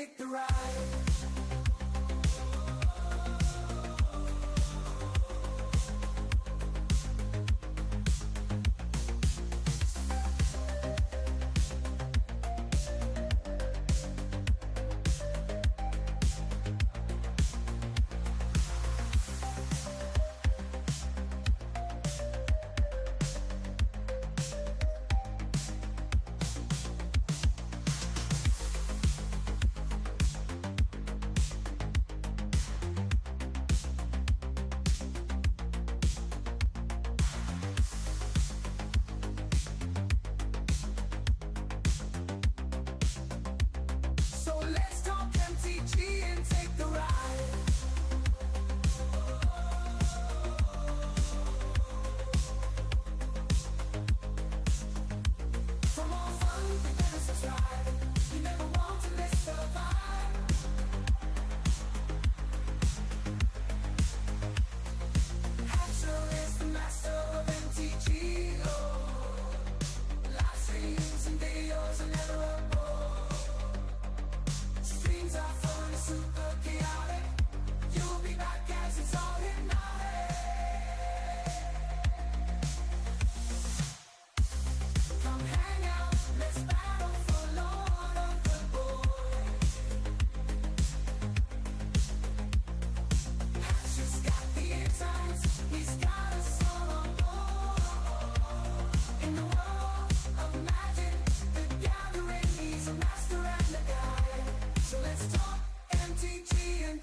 take the ride.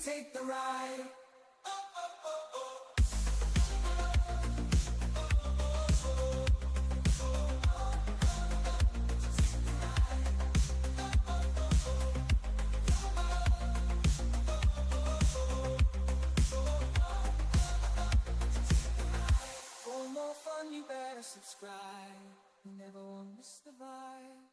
Take the ride. For more fun, you better subscribe. You never won't miss the vibe.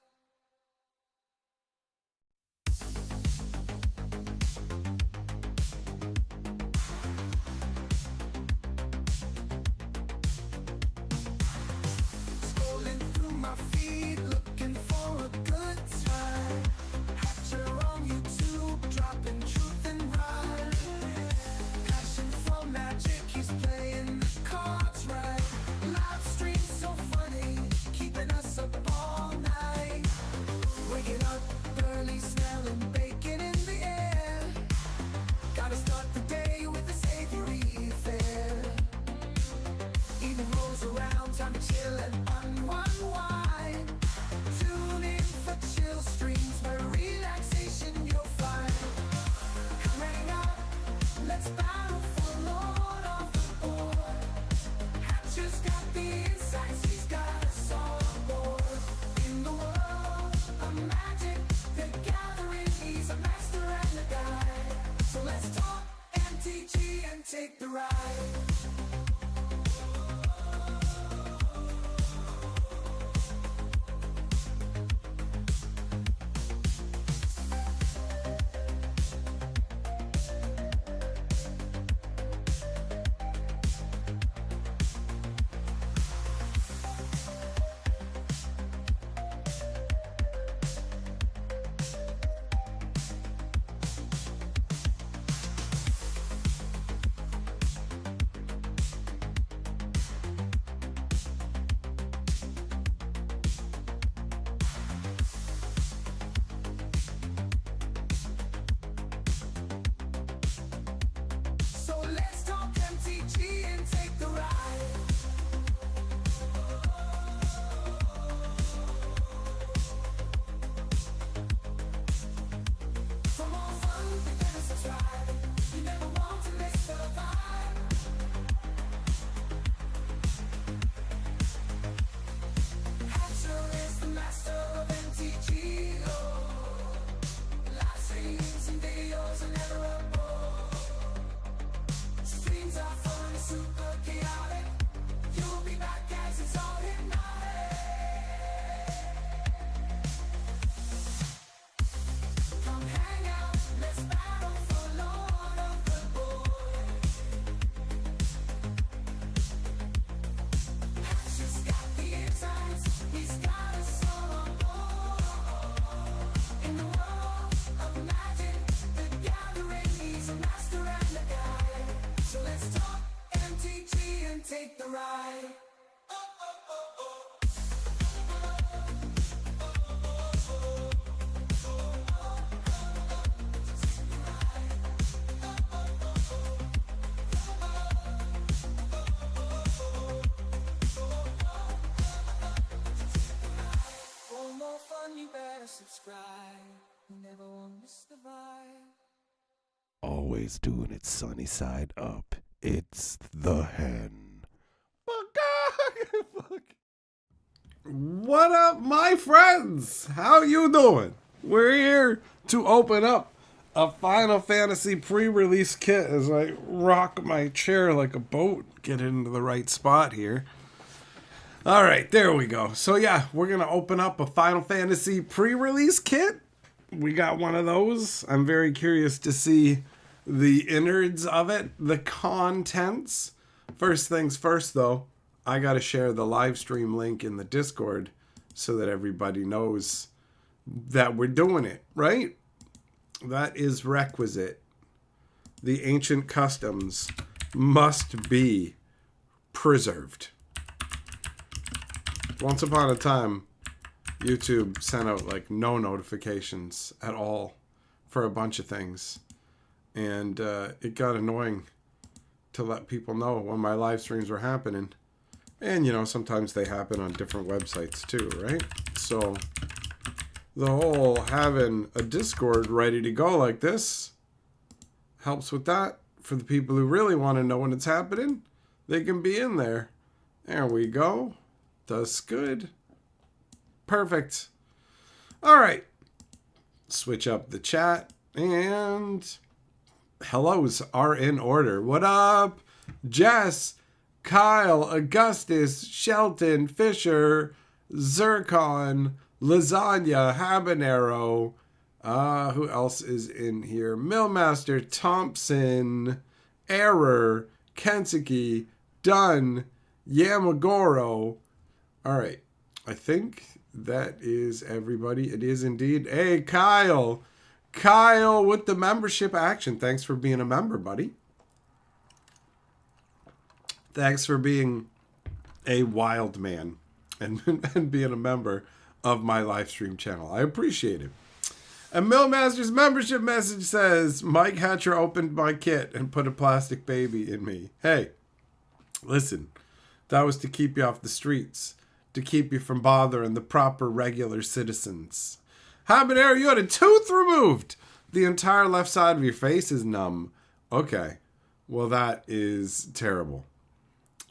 fun, you better subscribe. You never want to miss the vibe. Always doing it sunny side up. It's the hen. Fuck. What up, my friends? How you doing? We're here to open up a Final Fantasy pre-release kit as I rock my chair like a boat. Get into the right spot here. All right, there we go. So yeah, we're going to open up a Final Fantasy pre-release kit. We got one of those. I'm very curious to see the innards of it, the contents. First things first, though, I got to share the live stream link in the Discord so that everybody knows that we're doing it, right? That is requisite. The ancient customs must be preserved. Once upon a time, YouTube sent out like no notifications at all for a bunch of things. And it got annoying to let people know when my live streams were happening. And, you know, sometimes they happen on different websites too, right? So the whole having a Discord ready to go like this helps with that. For the people who really want to know when it's happening, they can be in there. There we go. That's good. Perfect. All right. Switch up the chat. And hellos are in order. What up? Jess, Kyle, Augustus, Shelton, Fisher, Zircon, Lasagna, Habanero. Who else is in here? Millmaster, Thompson, Error, Kensuke, Dunn, Yamagoro. All right. I think that is everybody. It is indeed. Hey, Kyle. Kyle with the membership action. Thanks for being a member, buddy. Thanks for being a wild man and being a member of my live stream channel. I appreciate it. And Millmaster's membership message says, Mike Hatcher opened my kit and put a plastic baby in me. Hey, listen, that was to keep you off the streets, to keep you from bothering the proper regular citizens. Habanero, you had a tooth removed. The entire left side of your face is numb. Okay, well that is terrible.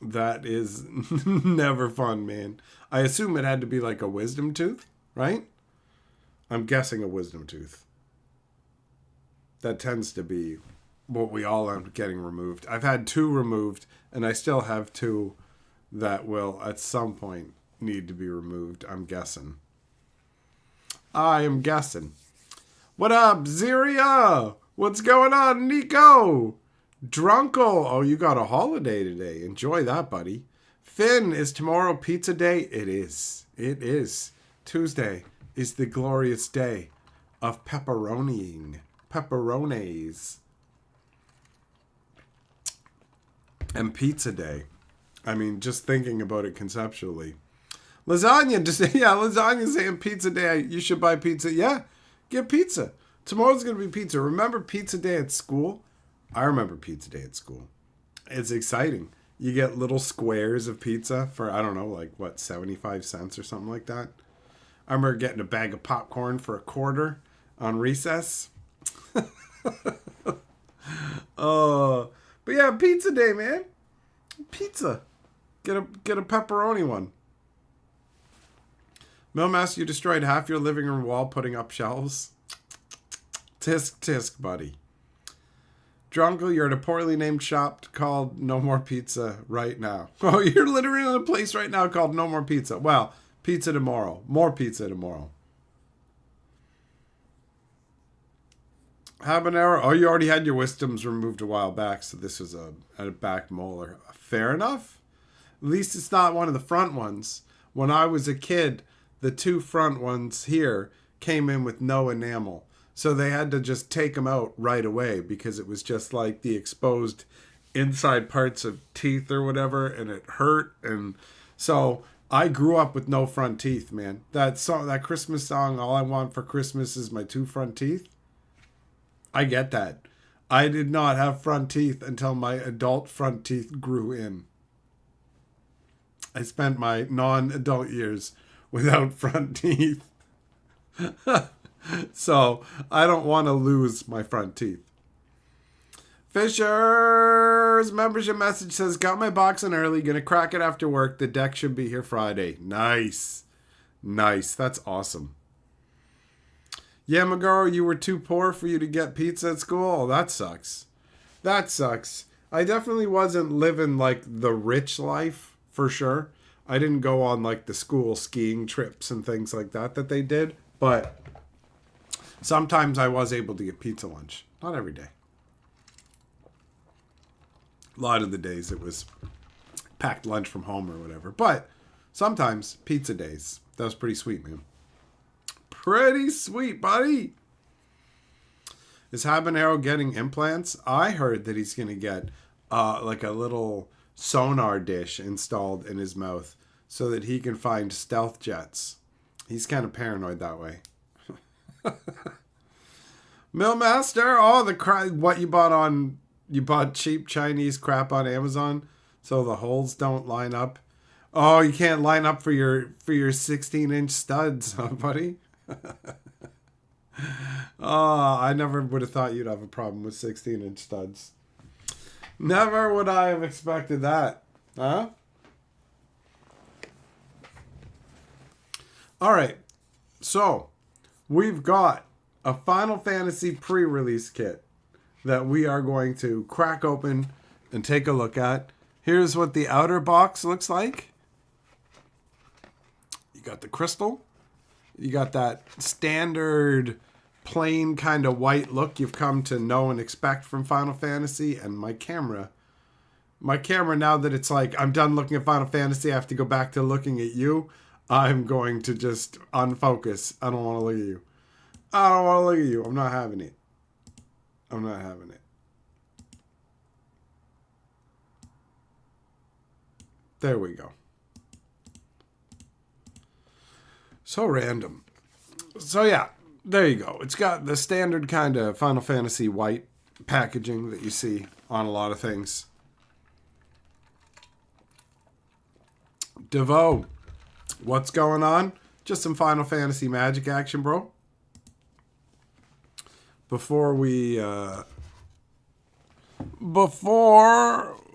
That is never fun, man. I assume it had to be like a wisdom tooth, right? I'm guessing a wisdom tooth. That tends to be what we all end up getting removed. I've had 2 removed, and I still have 2 that will at some point need to be removed, I'm guessing. I am guessing. What up, Ziria? What's going on, Nico? Drunkle. Oh, you got a holiday today. Enjoy that, buddy. Finn, is tomorrow pizza day? It is. It is. Tuesday is the glorious day of pepperoniing. Pepperones. And pizza day. I mean, just thinking about it conceptually. Lasagna, Lasagna saying pizza day. You should buy pizza. Yeah, get pizza. Tomorrow's going to be pizza. Remember pizza day at school? I remember pizza day at school. It's exciting. You get little squares of pizza for, I don't know, like what, 75 cents or something like that. I remember getting a bag of popcorn for $0.25 on recess. Oh, but yeah, pizza day, man. Pizza. Get a pepperoni one. Millmaster, you destroyed half your living room wall putting up shelves. Tisk, tisk, buddy. Drunkle, you're at a poorly named shop called No More Pizza right now. Oh, you're literally in a place right now called No More Pizza. Well, pizza tomorrow. More pizza tomorrow. Habanero. Oh, you already had your wisdoms removed a while back, so this was a back molar. Fair enough. At least it's not one of the front ones. When I was a kid, the 2 front ones here came in with no enamel. So they had to just take them out right away because it was just like the exposed inside parts of teeth or whatever, and it hurt. And so I grew up with no front teeth, man. That song, that Christmas song, All I Want for Christmas Is My 2 Front Teeth. I get that. I did not have front teeth until my adult front teeth grew in. I spent my non-adult years without front teeth. So I don't want to lose my front teeth. Fisher's membership message says, got my box in early, gonna crack it after work. The deck should be here Friday. Nice. Nice. That's awesome. Yamagoro, you were too poor for you to get pizza at school? Oh, that sucks. That sucks. I definitely wasn't living like the rich life, for sure. I didn't go on like the school skiing trips and things like that they did. But sometimes I was able to get pizza lunch. Not every day. A lot of the days it was packed lunch from home or whatever. But sometimes pizza days. That was pretty sweet, man. Pretty sweet, buddy. Is Habanero getting implants? I heard that he's going to get like a little sonar dish installed in his mouth so that he can find stealth jets. He's kind of paranoid that way. Millmaster, oh, what you bought cheap Chinese crap on Amazon so the holes don't line up. Oh, you can't line up for your 16-inch studs, huh, buddy? Oh, I never would have thought you'd have a problem with 16-inch studs. Never would I have expected that. Huh? All right. So, we've got a Final Fantasy pre-release kit that we are going to crack open and take a look at. Here's what the outer box looks like. You got the crystal. You got that standard plain kind of white look you've come to know and expect from Final Fantasy. And my camera, now that it's like I'm done looking at Final Fantasy, I have to go back to looking at you. I'm going to just unfocus. I don't want to look at you. I don't want to look at you. I'm not having it. I'm not having it. There we go. So random. So yeah, there you go. It's got the standard kind of Final Fantasy white packaging that you see on a lot of things. Devo, what's going on? Just some Final Fantasy magic action, bro. Before we look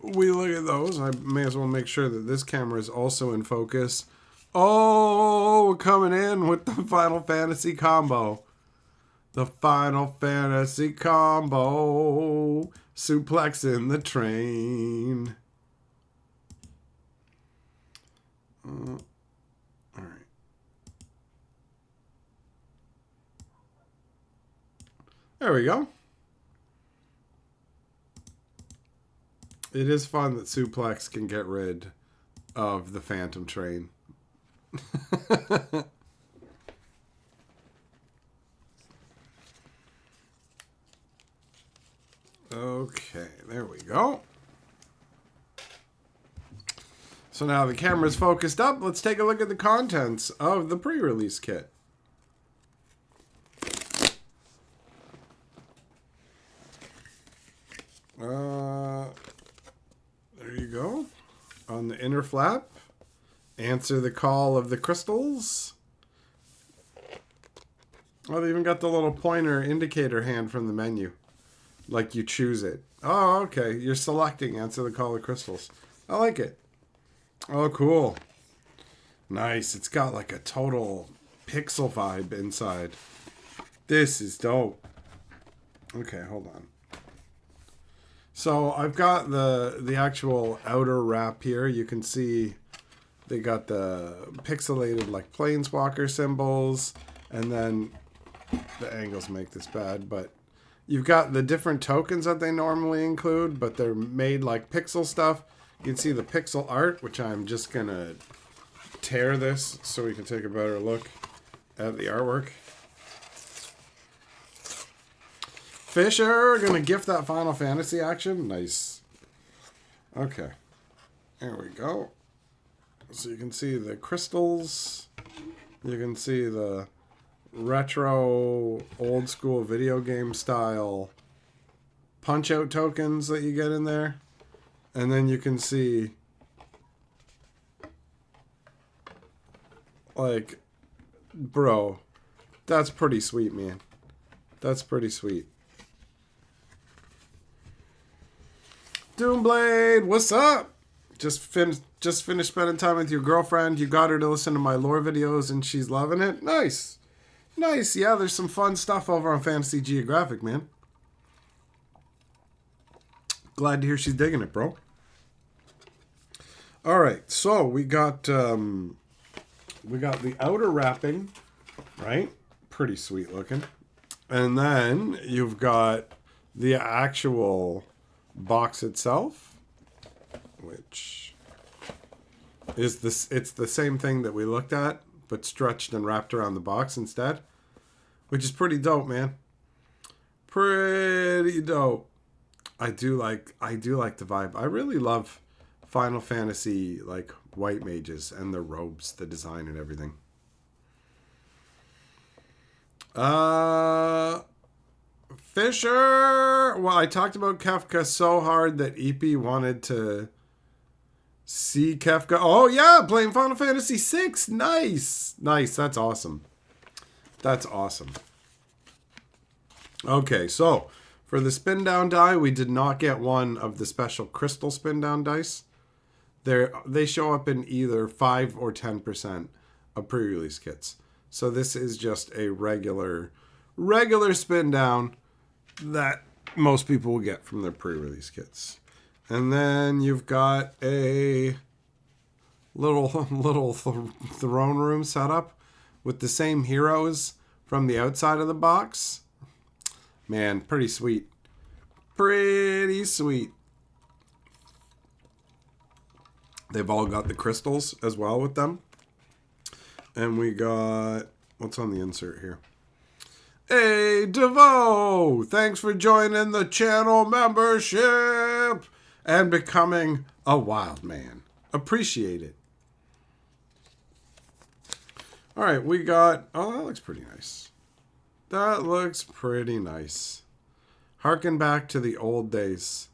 at those, I may as well make sure that this camera is also in focus. Oh, we're coming in with the Final Fantasy combo. The Final Fantasy combo. Suplexing the train. All right. There we go. It is fun that Suplex can get rid of the Phantom Train. Okay, there we go. So now the camera's focused up. Let's take a look at the contents of the pre-release kit. There you go. On the inner flap, answer the call of the crystals. Oh, they even got the little pointer indicator hand from the menu. Like you choose it. Oh, okay. You're selecting answer the call of crystals. I like it. Oh, cool. Nice. It's got like a total pixel vibe inside. This is dope. Okay, hold on. So I've got the actual outer wrap here. You can see they got the pixelated like planeswalker symbols, and then the angles make this bad, but you've got the different tokens that they normally include, but they're made like pixel stuff. You can see the pixel art, which I'm just gonna tear this so we can take a better look at the artwork. Fisher, gonna gift that Final Fantasy action. Nice. Okay. There we go. So you can see the crystals. You can see the retro, old school video game style punch-out tokens that you get in there. And then you can see, like, bro, That's pretty sweet, man. That's pretty sweet. Doomblade, what's up? Just finished spending time with your girlfriend. You got her to listen to my lore videos, and she's loving it. Nice. Nice. Yeah, there's some fun stuff over on Fantasy Geographic, man. Glad to hear she's digging it, bro. All right, so we got the outer wrapping, right? Pretty sweet looking. And then you've got the actual box itself, which is this. It's the same thing that we looked at, but stretched and wrapped around the box instead, which is pretty dope, man. Pretty dope. I do like the vibe. I really love Final Fantasy like white mages and their robes, the design and everything. Fisher. Well, I talked about Kefka so hard that EP wanted to see Kefka. Oh yeah, playing Final Fantasy VI. Nice. Nice. That's awesome. That's awesome. Okay, so for the spin down die, we did not get one of the special crystal spin down dice. They show up in either 5 or 10% of pre-release kits. So this is just a regular spin down that most people will get from their pre-release kits. And then you've got a little throne room setup with the same heroes from the outside of the box. Man, pretty sweet. Pretty sweet. They've all got the crystals as well with them. And we got... What's on the insert here? Hey, DeVoe! Thanks for joining the channel membership and becoming a wild man. Appreciate it. All right, we got... Oh, that looks pretty nice. That looks pretty nice. Harken back to the old days.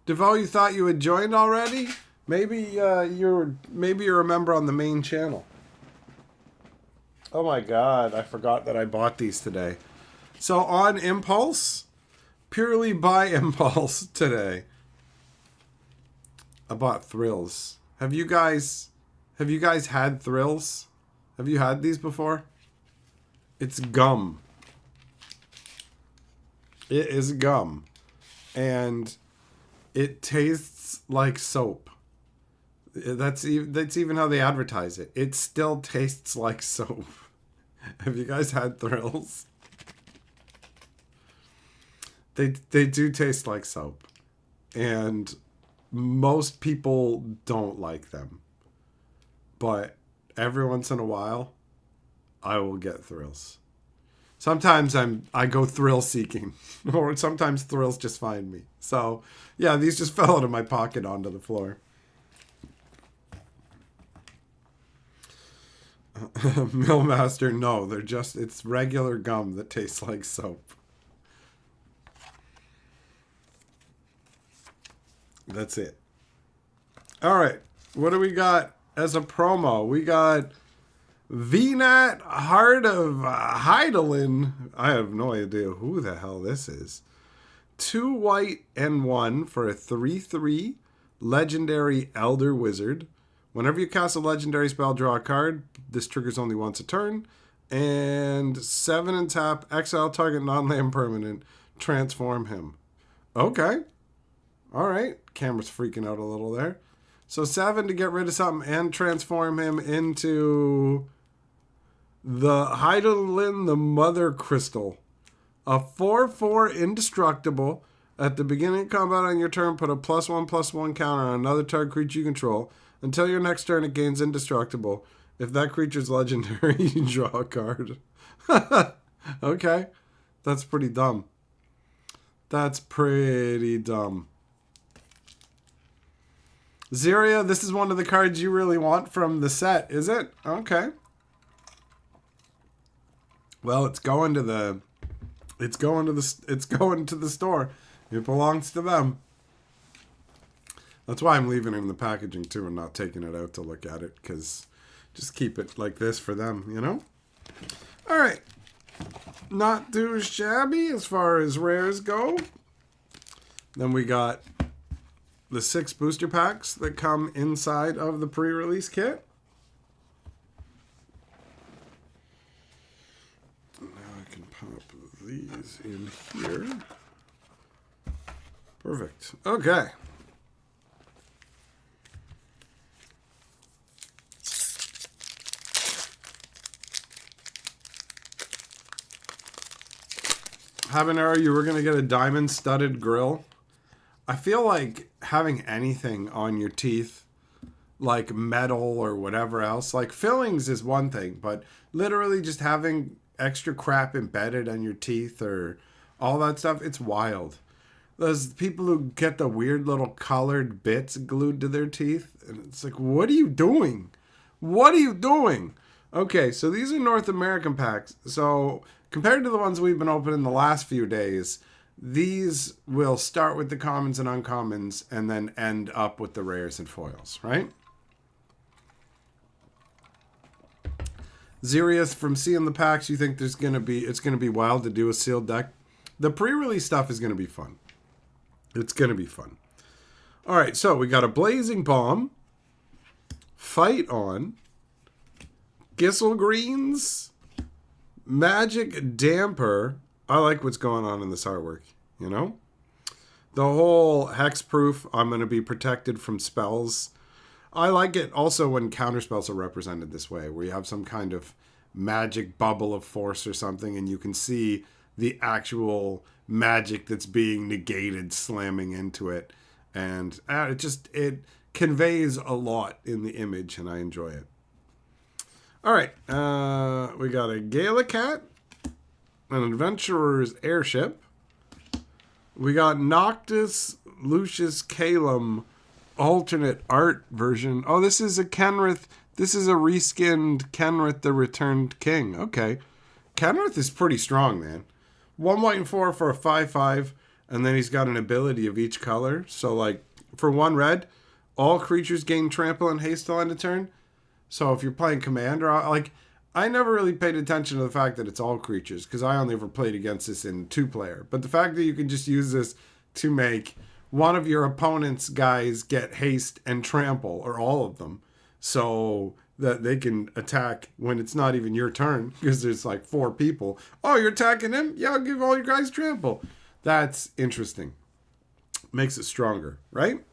DeVoe, you thought you had joined already? Maybe you're a member on the main channel. Oh my god, I forgot that I bought these today. So on impulse, purely by impulse today, I bought Thrills. Have you guys had Thrills? Have you had these before? It's gum. It is gum. And it tastes like soap. That's even how they advertise it. It still tastes like soap. Have you guys had Thrills? They do taste like soap. And most people don't like them. But every once in a while, I will get Thrills. Sometimes I go thrill seeking, or sometimes Thrills just find me. So, yeah, these just fell out of my pocket onto the floor. Millmaster, no, it's regular gum that tastes like soap. That's it. All right, what do we got as a promo? We got VNAT Heart of Hydaelyn. I have no idea who the hell this is. 2 white and 1 for a 3/3 legendary Elder Wizard. Whenever you cast a legendary spell, draw a card. This triggers only once a turn. And 7 and tap, exile target non-land permanent, transform him. Okay. All right. Camera's freaking out a little there. So 7 to get rid of something and transform him into the Hydaelyn the Mother Crystal. A 4/4 indestructible. At the beginning of combat on your turn, put a +1/+1 counter on another target creature you control. Until your next turn, it gains indestructible. If that creature's legendary, you draw a card. Okay. That's pretty dumb. That's pretty dumb. Ziria, this is one of the cards you really want from the set, is it? Okay. Well, it's going to the store. It belongs to them. That's why I'm leaving it in the packaging too and not taking it out to look at it, because just keep it like this for them, you know? All right. Not too shabby as far as rares go. Then we got the 6 booster packs that come inside of the pre-release kit. Now I can pop these in here. Perfect. Okay. Habanero, you were going to get a diamond studded grill. I feel like having anything on your teeth, like metal or whatever else, like fillings is one thing, but literally just having extra crap embedded on your teeth or all that stuff, it's wild. Those people who get the weird little colored bits glued to their teeth, and it's like, what are you doing? What are you doing? Okay, so these are North American packs. So compared to the ones we've been opening the last few days, these will start with the commons and uncommons and then end up with the rares and foils, right? Zerius, from seeing the packs, you think it's going to be wild to do a sealed deck? The pre-release stuff is going to be fun. It's going to be fun. All right, so we got a Blazing Bomb, Fight On, Gissel Greens, Magic Damper. I like what's going on in this artwork, you know? The whole hexproof, I'm going to be protected from spells. I like it also when counterspells are represented this way, where you have some kind of magic bubble of force or something, and you can see the actual magic that's being negated slamming into it. And it conveys a lot in the image, and I enjoy it. All right, we got a Galacat, an Adventurer's Airship. We got Noctis Lucius Calum alternate art version. Oh, this is a Kenrith. This is a reskinned Kenrith the Returned King. Okay. Kenrith is pretty strong, man. 1 white and 4 for a 5/5, and then he's got an ability of each color. So, like, for 1 red, all creatures gain trample and haste till end of turn. So if you're playing Commander, like, I never really paid attention to the fact that it's all creatures, because I only ever played against this in 2-player. But the fact that you can just use this to make one of your opponent's guys get haste and trample, or all of them, so that they can attack when it's not even your turn, because there's like 4 people. Oh, you're attacking him? Yeah, I'll give all your guys trample. That's interesting. Makes it stronger, right?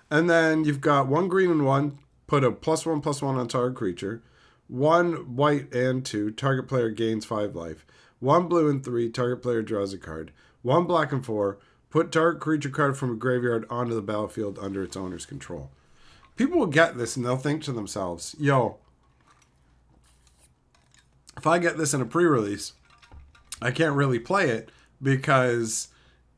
And then you've got 1 green and 1. Put a +1/+1 on target creature. 1 white and 2. Target player gains 5 life. 1 blue and 3. Target player draws a card. 1 black and 4. Put target creature card from a graveyard onto the battlefield under its owner's control. People will get this and they'll think to themselves, yo, if I get this in a pre-release, I can't really play it because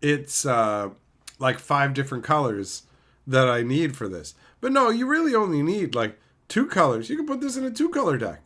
it's like 5 different colors that I need for this. But no, you really only need like 2 colors. You can put this in a 2-color deck.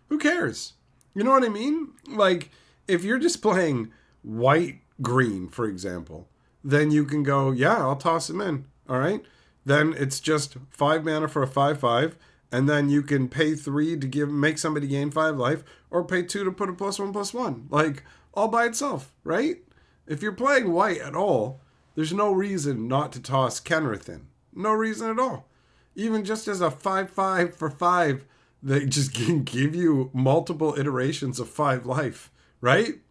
Who cares? You know what I mean? Like, if you're just playing white-green, for example, then you can go, yeah, I'll toss him in. All right? Then it's just 5 mana for a 5/5, and then you can pay 3 to make somebody gain 5 life, or pay 2 to put a +1/+1. Like, all by itself, right? If you're playing white at all, there's no reason not to toss Kenrith in. No reason at all. Even just as a 5/5 for 5, they just can give you multiple iterations of 5 life, right?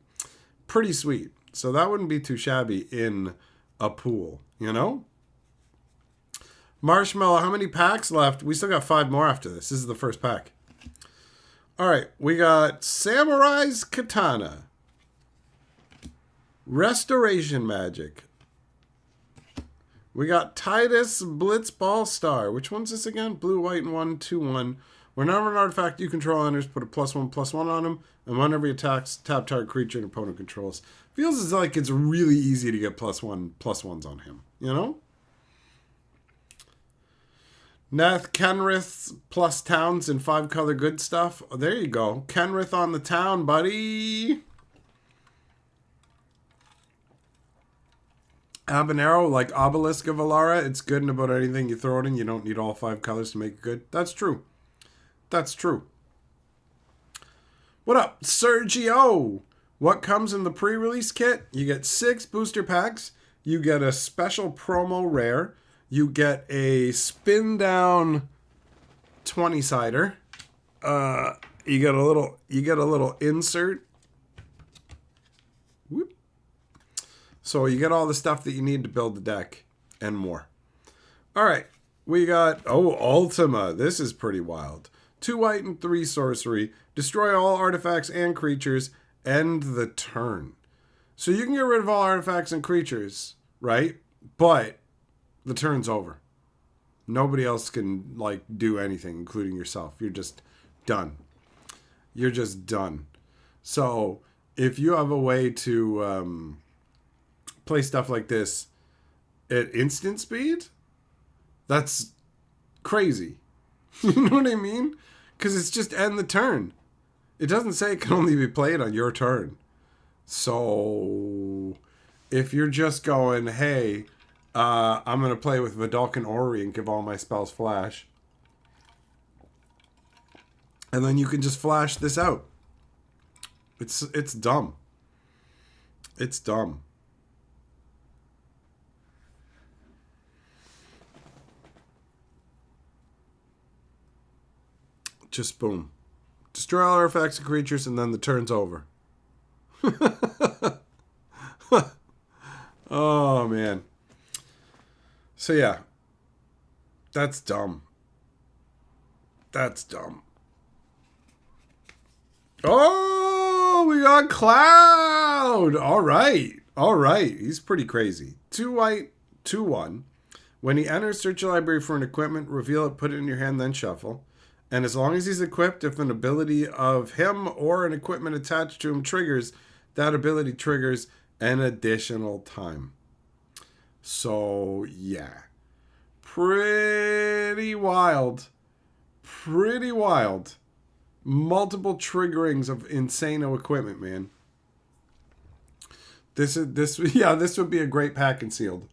Pretty sweet. So that wouldn't be too shabby in a pool, you know? Marshmallow, how many packs left? We still got 5 more after this. This is the first pack. All right, we got Samurai's Katana. Restoration Magic. We got Titus Blitzball Star. Which one's this again? Blue, white, and 1, 2/1. Whenever an artifact you control enters, put a +1/+1 on him, and whenever he attacks, tap target creature an opponent controls. Feels as like it's really easy to get +1/+1s on him, you know? Nath Kenrith plus towns and 5-color good stuff. Oh, there you go. Kenrith on the town, buddy. Habanero, like Obelisk of Alara, it's good in about anything you throw it in. You don't need all 5 colors to make it good. That's true. That's true. What up, Sergio? What comes in the pre-release kit? You get 6 booster packs. You get a special promo rare. You get a spin down 20-sider. You get a little insert. Whoop. So you get all the stuff that you need to build the deck and more. All right. We got, Ultima. This is pretty wild. 2 white and 3 sorcery. Destroy all artifacts and creatures. End the turn. So you can get rid of all artifacts and creatures, right? But the turn's over. Nobody else can, do anything, including yourself. You're just done. You're just done. So if you have a way to play stuff like this at instant speed, that's crazy. You know what I mean? Because it's just end the turn. It doesn't say it can only be played on your turn. So if you're just going, hey, I'm going to play with Vidalcan Ori and give all my spells flash, and then you can just flash this out. It's dumb. It's dumb. Just boom. Destroy all artifacts and creatures, and then the turn's over. Oh, man. So, yeah. That's dumb. That's dumb. Oh, we got Cloud. All right. He's pretty crazy. 2 white, 2/1. When he enters, search your library for an equipment, reveal it, put it in your hand, then shuffle. And as long as he's equipped, if an ability of him or an equipment attached to him triggers, that ability triggers an additional time. So, yeah. Pretty wild. Pretty wild. Multiple triggerings of insano equipment, man. This would be a great pack and sealed.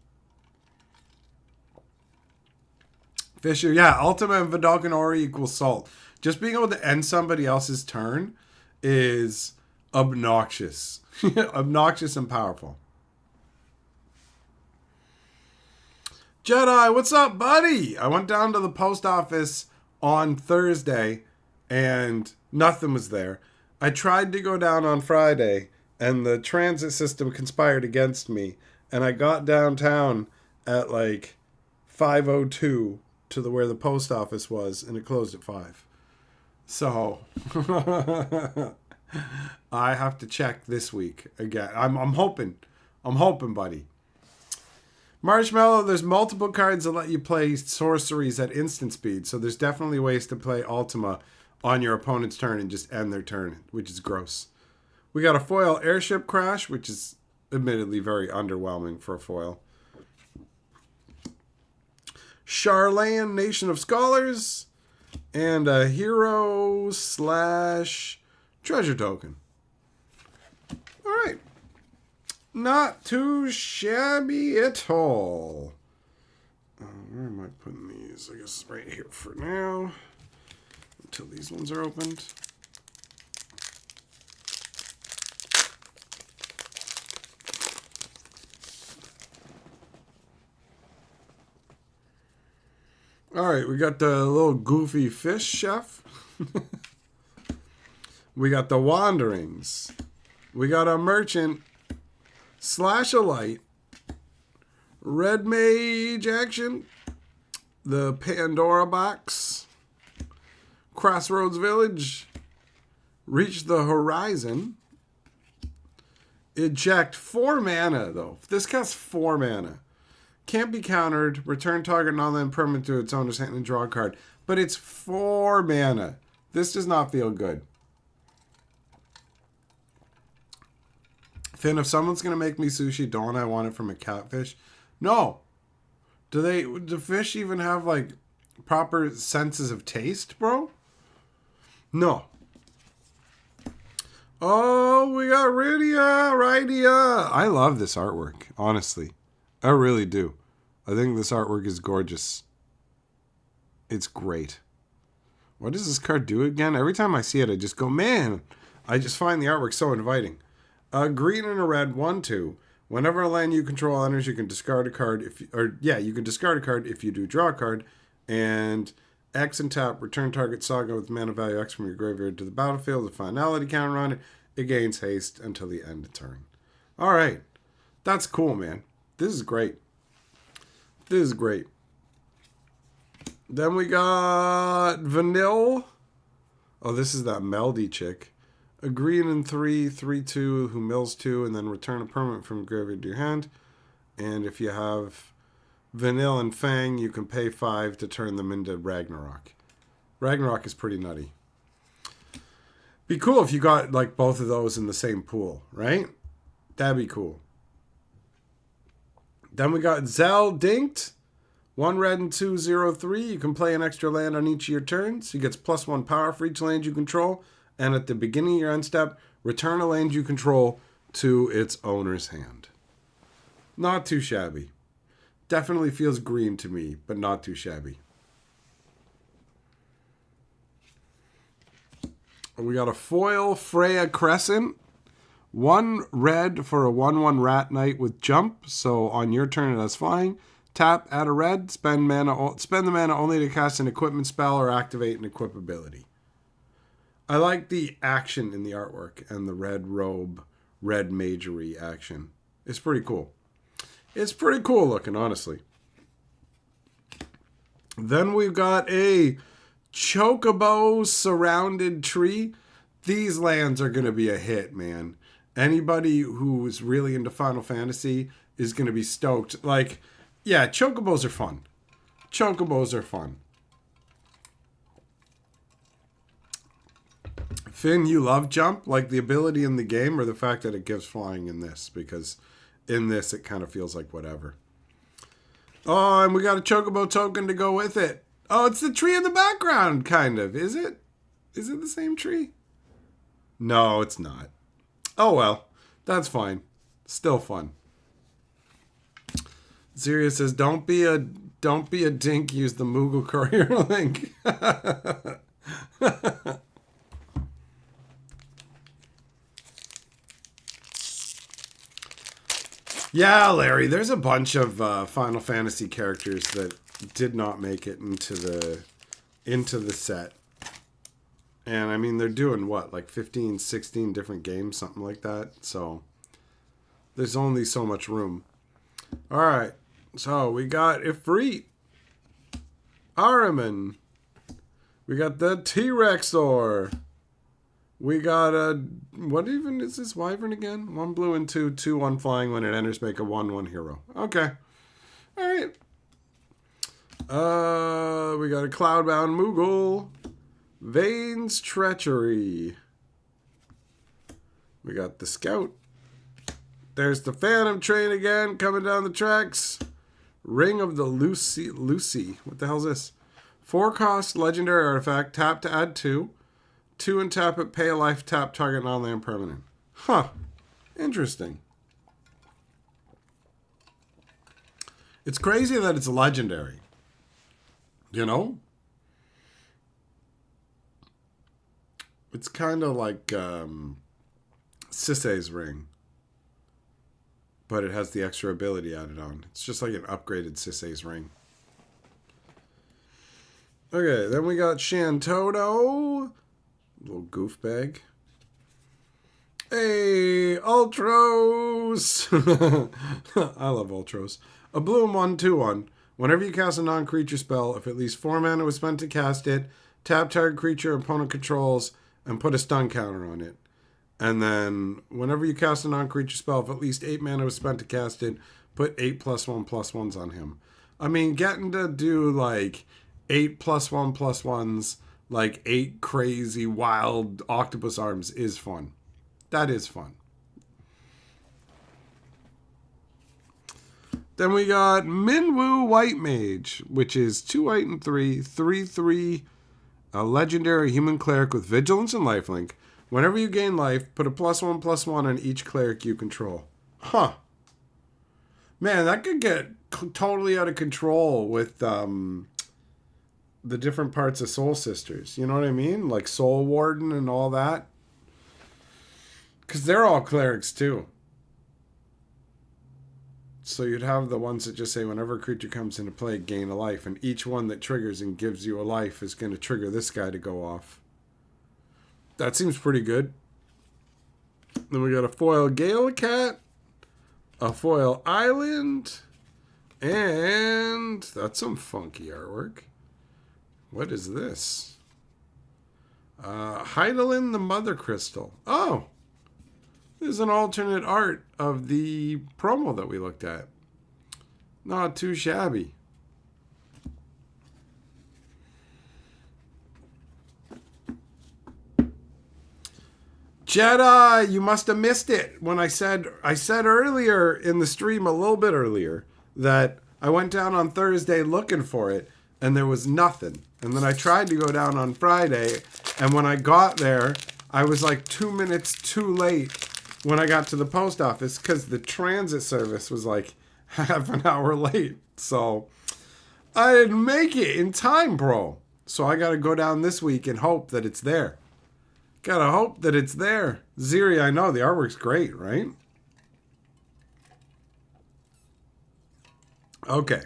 Fisher, yeah, Ultima and Vidalcan Ori equals salt. Just being able to end somebody else's turn is obnoxious. Obnoxious and powerful. Jedi, what's up, buddy? I went down to the post office on Thursday and nothing was there. I tried to go down on Friday and the transit system conspired against me. And I got downtown at 5:02 to where the post office was, and it closed at 5. So I have to check this week again. I'm hoping, buddy. Marshmallow, there's multiple cards that let you play sorceries at instant speed, so there's definitely ways to play Ultima on your opponent's turn and just end their turn, which is gross. We got a foil airship crash, which is admittedly very underwhelming for a foil. Charlayan Nation of Scholars, and a hero / treasure token. All right. Not too shabby at all. Where am I putting these? I guess right here for now, until these ones are opened. All right, we got the little goofy fish chef. We got the Wanderings. We got a merchant / a light. Red Mage action. The Pandora box. Crossroads Village. Reach the Horizon. Eject 4 mana, though. This costs 4 mana. Can't be countered. Return target non-land permanent to its owner's hand and draw a card. But it's 4 mana. This does not feel good. Finn, if someone's going to make me sushi, don't I want it from a catfish? No. Do fish even have, proper senses of taste, bro? No. Oh, we got Rydia. I love this artwork, honestly. I really do. I think this artwork is gorgeous. It's great. What does this card do again? Every time I see it, I just go, man. I just find the artwork so inviting. A green and a red, 1/2. Whenever a land you control enters, you can discard a card. You can discard a card if you do draw a card. And X and tap, return target saga with mana value X from your graveyard to the battlefield. The finality counter on it. It gains haste until the end of turn. All right. That's cool, man. This is great. This is great. Then we got Vanille. Oh, this is that Melody chick. A green and 3/3/2 who mills 2 and then return a permanent from graveyard to your hand. And if you have Vanille and Fang, you can pay 5 to turn them into Ragnarok. Ragnarok is pretty nutty. Be cool if you got like both of those in the same pool, right? That'd be cool. Then we got Zaldinked. 1 red and 2/0/3. You can play an extra land on each of your turns. He gets +1 power for each land you control. And at the beginning of your end step, return a land you control to its owner's hand. Not too shabby. Definitely feels green to me, but not too shabby. We got a foil Freya Crescent. 1 red for a 1/1 Rat Knight with jump. So on your turn it has flying. Tap, add a red, spend the mana only to cast an equipment spell or activate an equip ability. I like the action in the artwork and the red robe, red magery action. It's pretty cool. It's pretty cool looking, honestly. Then we've got a Chocobo Surrounded Tree. These lands are going to be a hit, man. Anybody who's really into Final Fantasy is going to be stoked. Like, yeah, Chocobos are fun. Chocobos are fun. Finn, you love jump? Like the ability in the game or the fact that it gives flying in this? Because in this, it kind of feels like whatever. Oh, and we got a Chocobo token to go with it. Oh, it's the tree in the background, kind of. Is it? Is it the same tree? No, it's not. Oh, well. That's fine. Still fun. Sirius says, don't be a dink, use the Moogle Courier link. Yeah, Larry, there's a bunch of Final Fantasy characters that did not make it into the set. And I mean, they're doing what, like 15, 16 different games, something like that. So there's only so much room. All right. So we got Ifrit, Ahriman. We got the T-Rexor. We got a... What even is this wyvern again? 1 blue and 2, 2/1 flying. When it enters, make a 1/1 hero. Okay. All right. We got a Cloudbound Moogle. Vane's Treachery. We got the Scout. There's the Phantom Train again, coming down the tracks. Ring of the Lucy. What the hell is this? 4-cost legendary artifact. Tap to add 2. 2 and tap it, pay a life, tap target non-land permanent. Huh. Interesting. It's crazy that it's legendary. You know? It's kind of like Sisei's ring. But it has the extra ability added on. It's just like an upgraded Sisei's ring. Okay, then we got Shantoto. Little goof bag. Hey, Ultros! I love Ultros. A blue 1/2/1. Whenever you cast a non-creature spell, if at least 4 mana was spent to cast it, tap target creature opponent controls and put a stun counter on it. And then whenever you cast a non-creature spell, if at least 8 mana was spent to cast it, put 8 +1/+1s on him. I mean, getting to do like 8 +1/+1s, like 8 crazy wild octopus arms is fun. That is fun. Then we got Minwu White Mage, which is 2 white and 3, 3/3, a legendary human cleric with vigilance and lifelink. Whenever you gain life, put a +1/+1 on each cleric you control. Huh. Man, that could get totally out of control with the different parts of Soul Sisters. You know what I mean? Like Soul Warden and all that. Because they're all clerics too. So you'd have the ones that just say whenever a creature comes into play, gain a life. And each one that triggers and gives you a life is going to trigger this guy to go off. That seems pretty good. Then we got a foil Gale-Cat, a foil Island, and that's some funky artwork. What is this? Heidelin the Mother Crystal. Oh! This is an alternate art of the promo that we looked at. Not too shabby. Jedi, you must have missed it when I said earlier in the stream, a little bit earlier, that I went down on Thursday looking for it and there was nothing. And then I tried to go down on Friday, and when I got there, I was like 2 minutes too late when I got to the post office because the transit service was like half an hour late. So I didn't make it in time, bro. So I got to go down this week and hope that it's there. Gotta hope that it's there. Ziri, I know the artwork's great, right? Okay.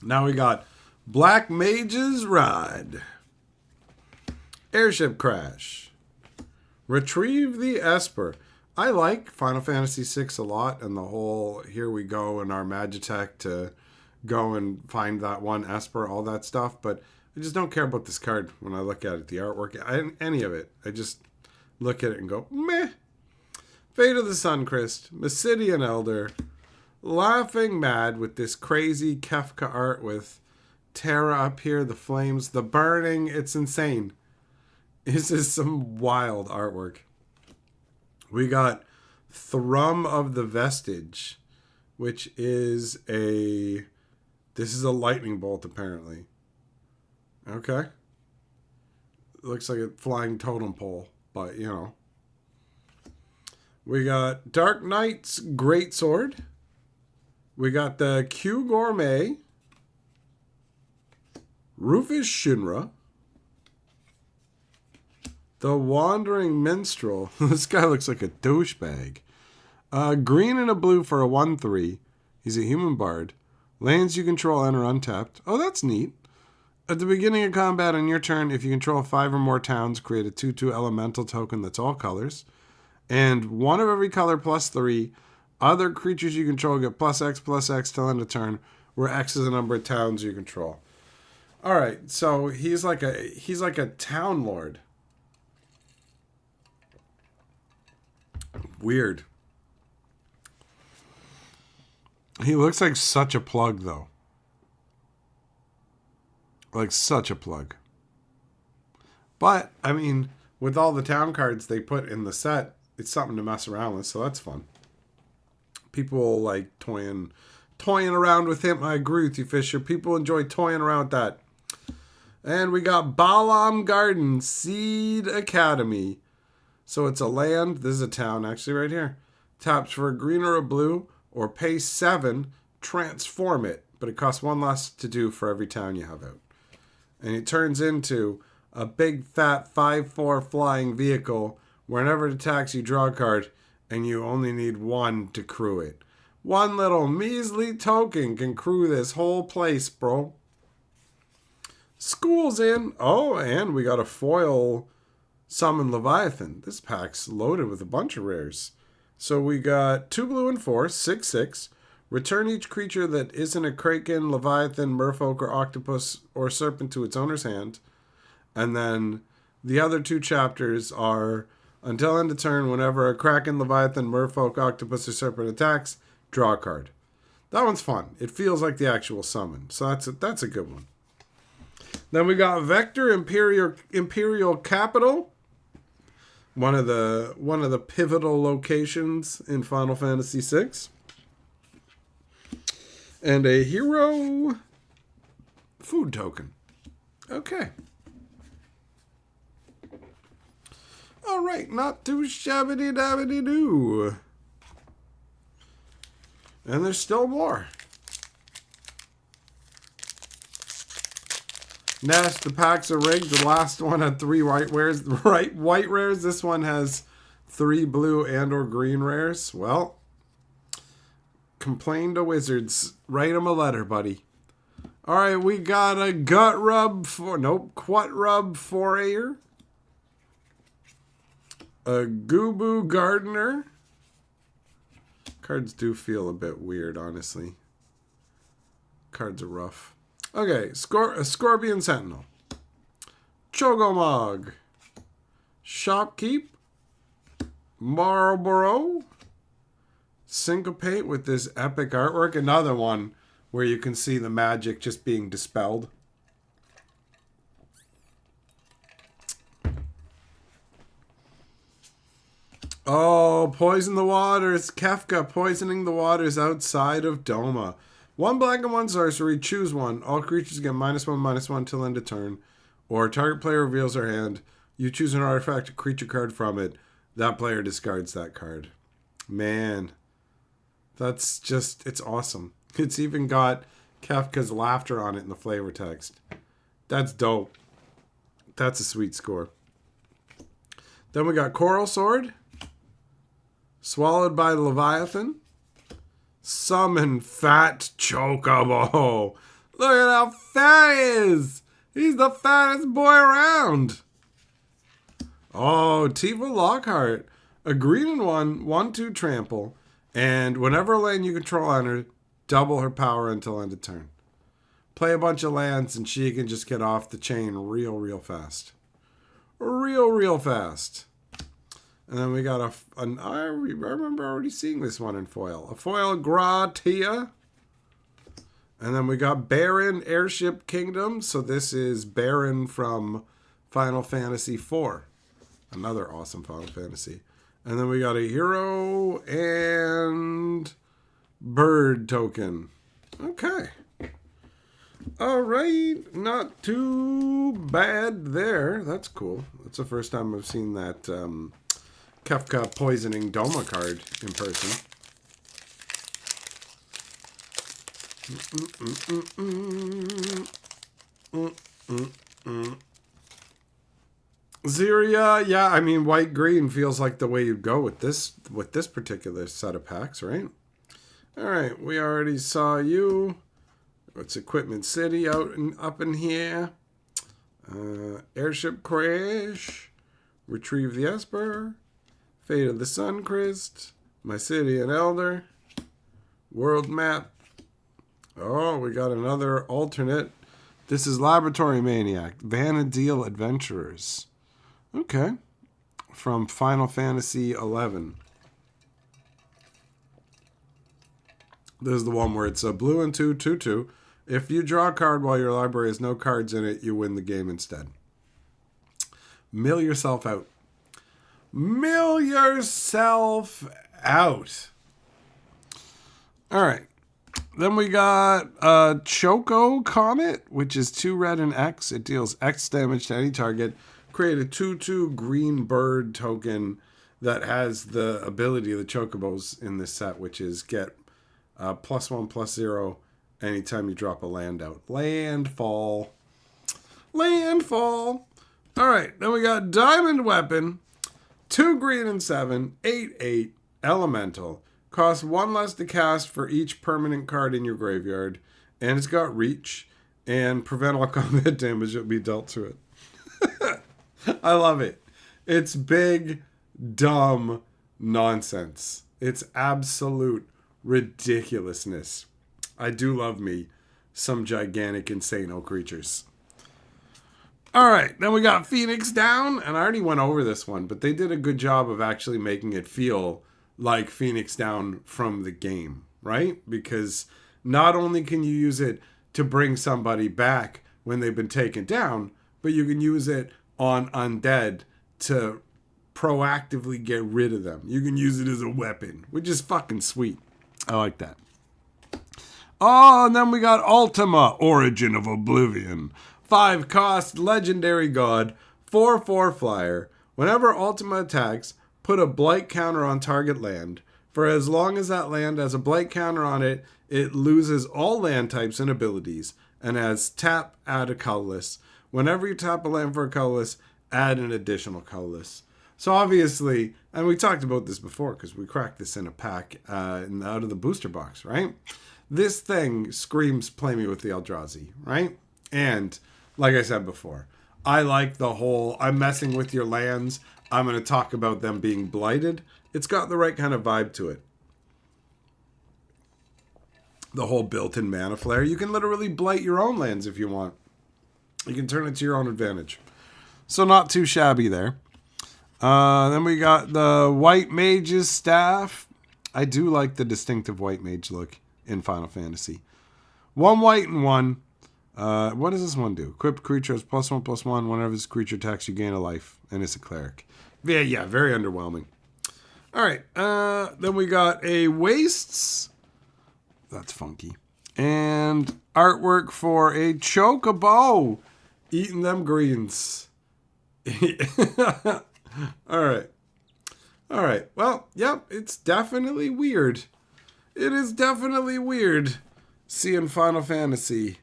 Now we got Black Mage's Ride. Airship Crash. Retrieve the Esper. I like Final Fantasy VI a lot, and the whole here we go in our Magitech to go and find that one Esper, all that stuff, but I just don't care about this card when I look at it, the artwork, any of it. I just look at it and go, meh. Fate of the Suncrest, Mysidian Elder, laughing mad with this crazy Kefka art with Terra up here, the flames, the burning. It's insane. This is some wild artwork. We got Thrum of the Vestige, which is this is a lightning bolt apparently. Okay. Looks like a flying totem pole, but you know. We got Dark Knight's Greatsword. We got the Q Gourmet. Rufus Shinra. The Wandering Minstrel. This guy looks like a douchebag. Green and a blue for a 1/3. He's a human bard. Lands you control enter untapped. Oh, that's neat. At the beginning of combat on your turn, if you control 5 or more towns, create a 2/2 elemental token that's all colors. And one of every color +3. Other creatures you control get +X till end of turn, where X is the number of towns you control. Alright, so he's like a town lord. Weird. He looks like such a plug, though. Like such a plug. But, I mean, with all the town cards they put in the set, it's something to mess around with, so that's fun. People like toying around with him. I agree with you, Fisher. People enjoy toying around with that. And we got Balam Garden Seed Academy. So it's a land. This is a town, actually, right here. Taps for a green or a blue, or pay 7, transform it. But it costs 1 less to do for every town you have out. And it turns into a big, fat 5/4 flying vehicle. Whenever it attacks, you draw a card, and you only need 1 to crew it. 1 little measly token can crew this whole place, bro. School's in. Oh, and we got a foil Summon Leviathan. This pack's loaded with a bunch of rares. So we got 2 blue and 4, 6/6. Return each creature that isn't a Kraken, Leviathan, Merfolk, or Octopus or Serpent to its owner's hand. And then the other 2 chapters are until end of turn, whenever a Kraken, Leviathan, Merfolk, Octopus, or Serpent attacks, draw a card. That one's fun. It feels like the actual summon. So that's a good one. Then we got Vector Imperial Capital. One of the pivotal locations in Final Fantasy VI. And a hero food token. Okay. All right, not too shabby-dabby-doo. And there's still more. Nest, the packs are rigged. The last one had 3 white rares. White rares. This one has 3 blue and or green rares. Well, complain to Wizards. Write them a letter, buddy. All right, we got a Quat Rub Forayer. A Goobu Gardener. Cards do feel a bit weird, honestly. Cards are rough. Okay, a Scorpion Sentinel. Chogomog. Shopkeep. Marlboro. Syncopate with this epic artwork. Another one where you can see the magic just being dispelled. Oh, poison the waters. Kefka poisoning the waters outside of Doma. 1 black and 1 sorcery. Choose one. All creatures get -1/-1 till end of turn. Or target player reveals their hand. You choose an artifact, a creature card from it. That player discards that card. Man, that's just, it's awesome. It's even got Kefka's laughter on it in the flavor text. That's dope. That's a sweet score. Then we got Coral Sword. Swallowed by the Leviathan. Summon Fat Chocobo. Look at how fat he is. He's the fattest boy around. Oh, Tifa Lockhart. A green and 1, 1/2 trample. And whenever land you control on her, double her power until end of turn. Play a bunch of lands and she can just get off the chain real fast. Real fast. And then we got I remember already seeing this one in foil. A foil Gratia. And then we got Baron Airship Kingdom. So this is Baron from Final Fantasy IV. Another awesome Final Fantasy. And then we got a hero and bird token. Okay. All right. Not too bad there. That's cool. That's the first time I've seen that Kefka poisoning Doma card in person. Ziria, yeah, I mean white-green feels like the way you'd go with this particular set of packs, right? All right, we already saw you. It's Equipment City up in here. Airship Crash. Retrieve the Esper. Fate of the Suncrest. My City and Elder. World Map. Oh, we got another alternate. This is Laboratory Maniac. Vanadil Adventurers. Okay. From Final Fantasy XI. This is the one where it's a blue and 2/2/2. If you draw a card while your library has no cards in it, you win the game instead. Mill yourself out. Mill yourself out. All right. Then we got Choco Comet, which is 2 red and X. It deals X damage to any target. Create a 2/2 green bird token that has the ability of the Chocobos in this set, which is get +1/+0 anytime you drop a land out. Landfall. All right, then we got Diamond Weapon, 2 green and 7, 8/8, elemental. Costs 1 less to cast for each permanent card in your graveyard. And it's got reach and prevent all combat damage that will be dealt to it. I love it. It's big, dumb nonsense. It's absolute ridiculousness. I do love me some gigantic, insano creatures. All right, then we got Phoenix Down, and I already went over this one, but they did a good job of actually making it feel like Phoenix Down from the game, right? Because not only can you use it to bring somebody back when they've been taken down, but you can use it on undead to proactively get rid of them. You can use it as a weapon, which is fucking sweet. I like that. Oh, and then we got Ultima, Origin of Oblivion. 5 cost, legendary god, 4/4 flyer. Whenever Ultima attacks, put a blight counter on target land. For as long as that land has a blight counter on it, it loses all land types and abilities. And as tap, add a colorless. Whenever you tap a land for a colorless, add an additional colorless. So obviously, and we talked about this before because we cracked this in a pack out of the booster box, right? This thing screams play me with the Eldrazi, right? And like I said before, I like the whole I'm messing with your lands. I'm going to talk about them being blighted. It's got the right kind of vibe to it. The whole built-in mana flare. You can literally blight your own lands if you want. You can turn it to your own advantage. So not too shabby there. Then we got the White Mage's Staff. I do like the distinctive White Mage look in Final Fantasy. 1 white and 1. What does this one do? Equipped creature has +1/+1. Whenever this creature attacks, you gain a life. And it's a cleric. Yeah, very underwhelming. Alright, then we got a Wastes. That's funky. And artwork for a Chocobo. Eating them greens. Alright. Well, yep, it's definitely weird. It is definitely weird seeing Final Fantasy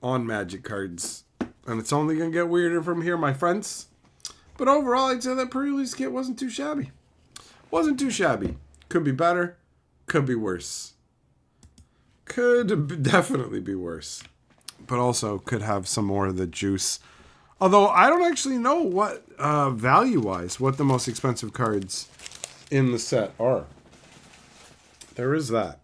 on Magic cards. And it's only going to get weirder from here, my friends. But overall, I'd say that pre-release kit wasn't too shabby. Wasn't too shabby. Could be better. Could be worse. Could definitely be worse. But also could have some more of the juice. Although I don't actually know what, value-wise, what the most expensive cards in the set are. There is that.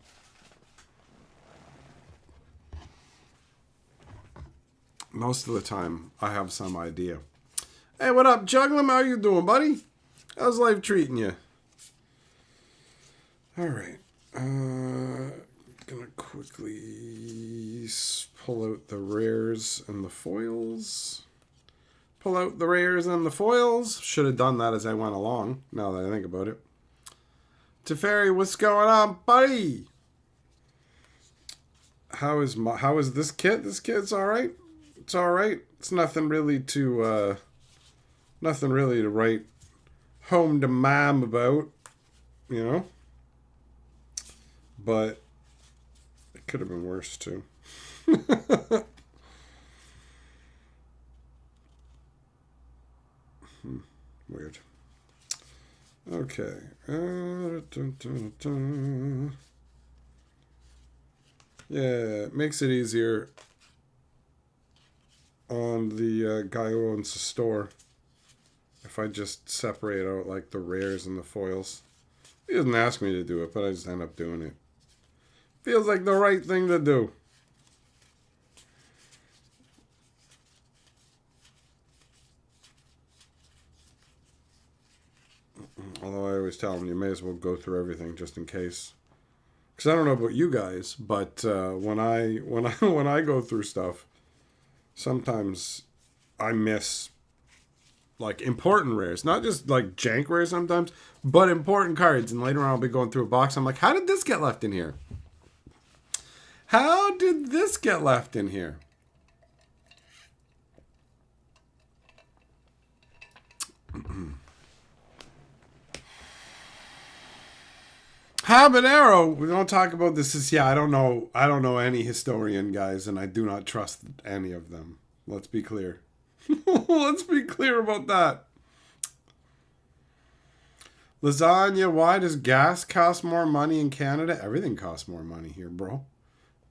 Most of the time, I have some idea. Hey, what up, Jugglim? How you doing, buddy? How's life treating you? Alright. Gonna quickly pull out the rares and the foils. Pull out the rares and the foils. Should have done that as I went along, now that I think about it. Teferi, what's going on, buddy? How is this kit? This kit's alright. It's alright. It's nothing really to write home to mom about, you know? But it could have been worse too. Weird. Okay. Yeah, it makes it easier on the guy who owns the store if I just separate out like the rares and the foils. He doesn't ask me to do it, but I just end up doing it. Feels like the right thing to do. Although I always tell them you may as well go through everything just in case. Because I don't know about you guys, but when I go through stuff, sometimes I miss like important rares, not just like jank rares sometimes, but important cards. And later on, I'll be going through a box. I'm like, how did this get left in here? How did this get left in here? Habanero. We don't talk about this. I don't know any historian guys, and I do not trust any of them. Let's be clear. Let's be clear about that. Lasagna, why does gas cost more money in Canada? Everything costs more money here, bro.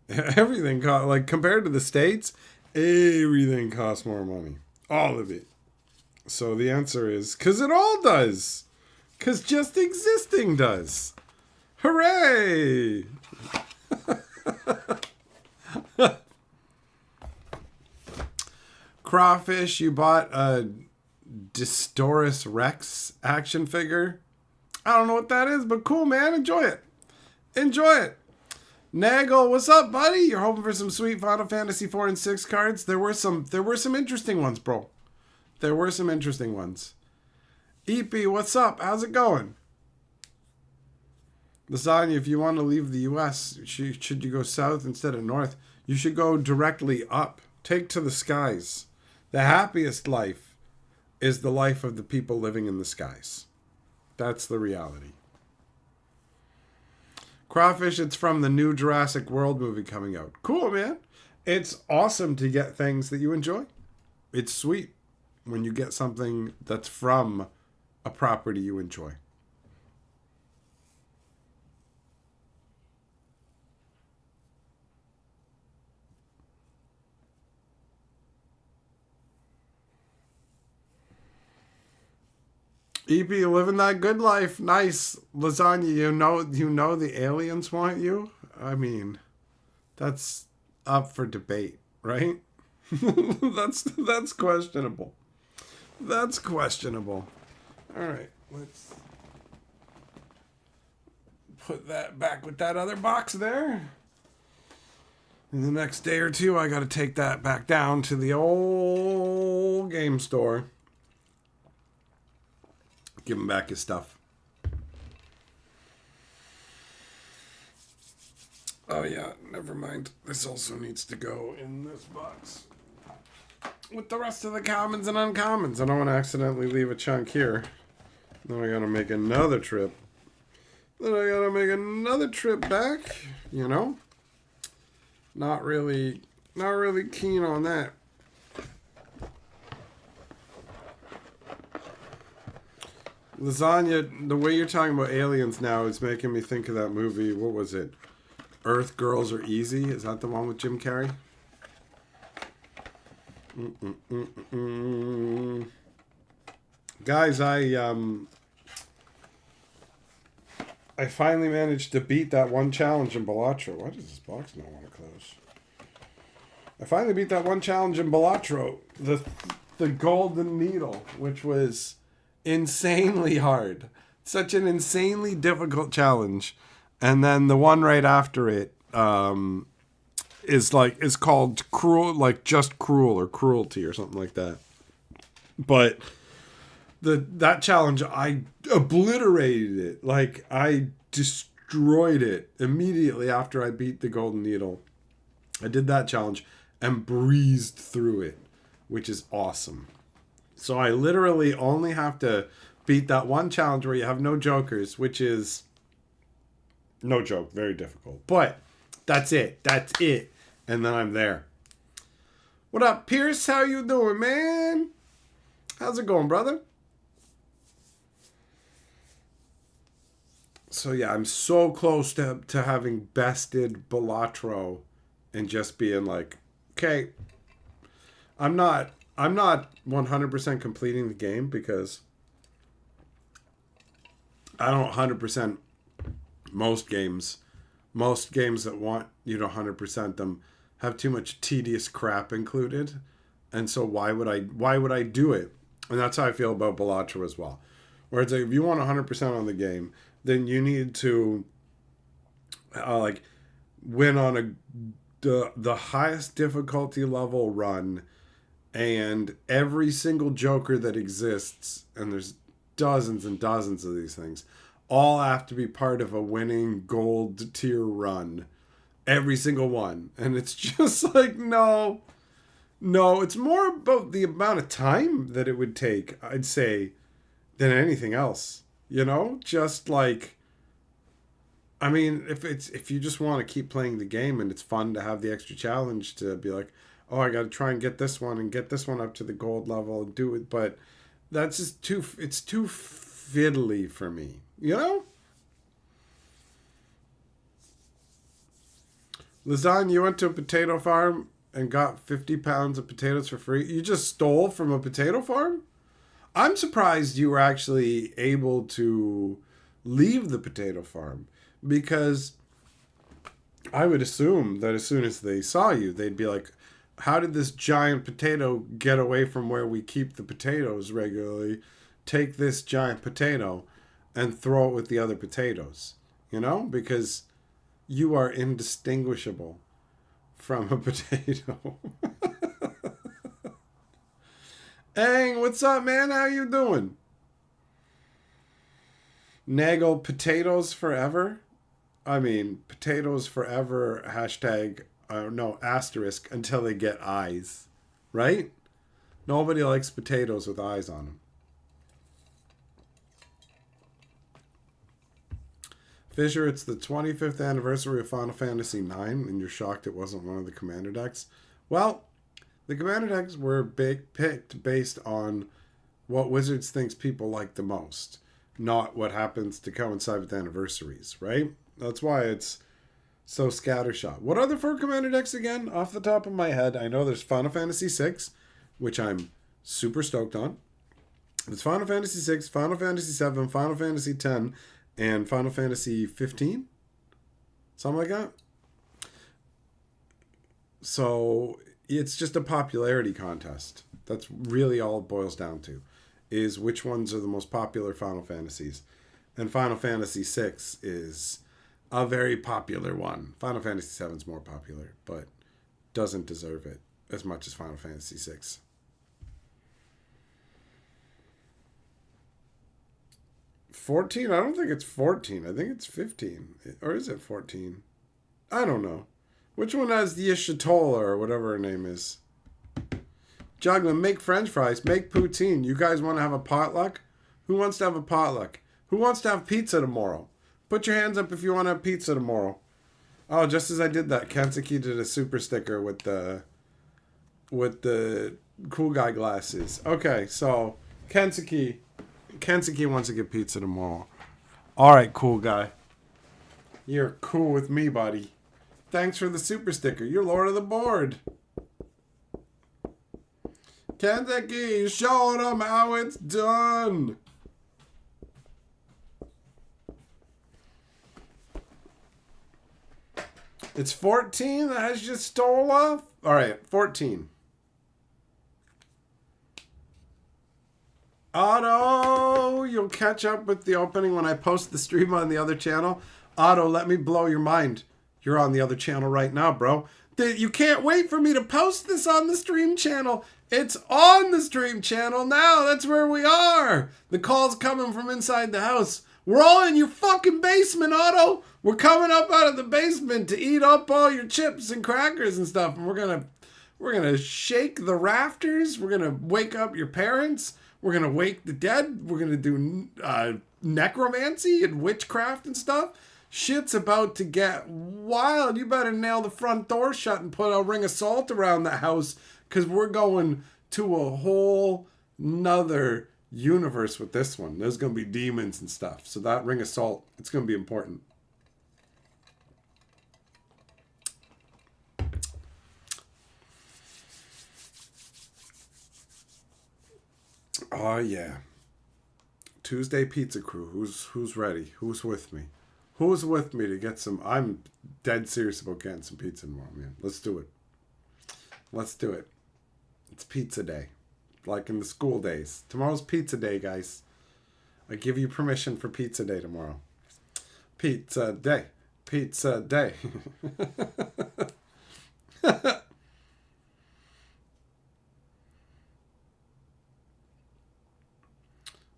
Everything costs, like, compared to the States, everything costs more money. All of it. So the answer is, because it all does. Because just existing does. Hooray! Crawfish, you bought a Distoris Rex action figure. I don't know what that is, but cool, man. Enjoy it. Enjoy it. Nagel, what's up, buddy? You're hoping for some sweet Final Fantasy 4 and 6 cards? There were some interesting ones, bro. There were some interesting ones. EP, what's up? How's it going? Lasagna, if you want to leave the US, should you go south instead of north? You should go directly up. Take to the skies. The happiest life is the life of the people living in the skies. That's the reality. Crawfish, it's from the new Jurassic World movie coming out. Cool, man. It's awesome to get things that you enjoy. It's sweet when you get something that's from a property you enjoy. EP, living that good life. Nice. Lasagna, you know the aliens want you? I mean, that's up for debate, right? that's questionable. That's questionable. All right, let's put that back with that other box there. In the next day or two, I got to take that back down to the old game store. Give him back his stuff. Oh yeah, never mind. This also needs to go in this box with the rest of the commons and uncommons. I don't want to accidentally leave a chunk here. Then I gotta make another trip. Then I gotta make another trip back. You know, not really keen on that. Lasagna, the way you're talking about aliens now is making me think of that movie. What was it? Earth Girls Are Easy? Is that the one with Jim Carrey? Guys, I finally managed to beat that one challenge in Balatro. Why does this box not want to close? I finally beat that one challenge in Balatro. The Golden Needle, which was insanely hard. Such an insanely difficult challenge. And then the one right after it is called Cruel, like Just Cruel or Cruelty or something like that. But that challenge, I obliterated it. Like, I destroyed it immediately after I beat the Golden Needle. I did that challenge and breezed through it, which is awesome. So I literally only have to beat that one challenge where you have no jokers, which is, no joke, very difficult. But that's it. That's it. And then I'm there. What up, Pierce? How you doing, man? How's it going, brother? So yeah, I'm so close to having bested Balatro and just being like, okay, I'm not 100% completing the game because I don't 100% most games that want you to 100% them have too much tedious crap included. And so why would I do it? And that's how I feel about Balatro as well. Where it's like, if you want 100% on the game, then you need to win on the highest difficulty level run, and every single joker that exists, and there's dozens and dozens of these things, all have to be part of a winning gold tier run. Every single one. And it's just like, no, it's more about the amount of time that it would take, I'd say, than anything else. You know, just like, I mean, if you just want to keep playing the game and it's fun to have the extra challenge to be like, oh, I got to try and get this one up to the gold level and do it, but that's just too fiddly for me, you know? Lasagna, you went to a potato farm and got 50 pounds of potatoes for free. You just stole from a potato farm? I'm surprised you were actually able to leave the potato farm, because I would assume that as soon as they saw you, they'd be like, how did this giant potato get away from where we keep the potatoes regularly, take this giant potato and throw it with the other potatoes? You know, because you are indistinguishable from a potato. Ang, what's up, man? How you doing? Nagel, potatoes forever? I mean, potatoes forever, hashtag, asterisk, until they get eyes. Right? Nobody likes potatoes with eyes on them. Fisher, it's the 25th anniversary of Final Fantasy IX, and you're shocked it wasn't one of the commander decks? Well, the commander decks were picked based on what Wizards thinks people like the most, not what happens to coincide with anniversaries, right? That's why it's so scattershot. What other 4 Commander decks again? Off the top of my head, I know there's Final Fantasy VI, which I'm super stoked on. It's Final Fantasy VI, Final Fantasy VII, Final Fantasy X, and Final Fantasy 15? Something like that. So it's just a popularity contest. That's really all it boils down to, is which ones are the most popular Final Fantasies. And Final Fantasy VI is a very popular one. Final Fantasy VII is more popular, but doesn't deserve it as much as Final Fantasy VI. 14? I don't think it's 14. I think it's 15. Or is it 14? I don't know. Which one has the Ishitola or whatever her name is? Juggling, make French fries, make poutine. You guys want to have a potluck? Who wants to have a potluck? Who wants to have pizza tomorrow? Put your hands up if you want to have pizza tomorrow. Oh, just as I did that, Kensuke did a super sticker with the cool guy glasses. Okay, so Kensuke wants to get pizza tomorrow. All right, cool guy. You're cool with me, buddy. Thanks for the super sticker. You're Lord of the Board. Kentucky, show them how it's done. It's 14 that has just stole off? All right, 14. Otto, you'll catch up with the opening when I post the stream on the other channel. Otto, let me blow your mind. You're on the other channel right now, bro. You can't wait for me to post this on the stream channel. It's on the stream channel now. That's where we are. The call's coming from inside the house. We're all in your fucking basement, Otto. We're coming up out of the basement to eat up all your chips and crackers and stuff. And we're gonna shake the rafters. We're gonna wake up your parents. We're gonna wake the dead. We're gonna do necromancy and witchcraft and stuff. Shit's about to get wild. You better nail the front door shut and put a ring of salt around the house, because we're going to a whole nother universe with this one. There's going to be demons and stuff. So that ring of salt, it's going to be important. Oh, yeah. Tuesday Pizza Crew. Who's ready? Who's with me? Who's with me to get some... I'm dead serious about getting some pizza tomorrow, man. Let's do it. Let's do it. It's pizza day. Like in the school days. Tomorrow's pizza day, guys. I give you permission for pizza day tomorrow. Pizza day. Pizza day.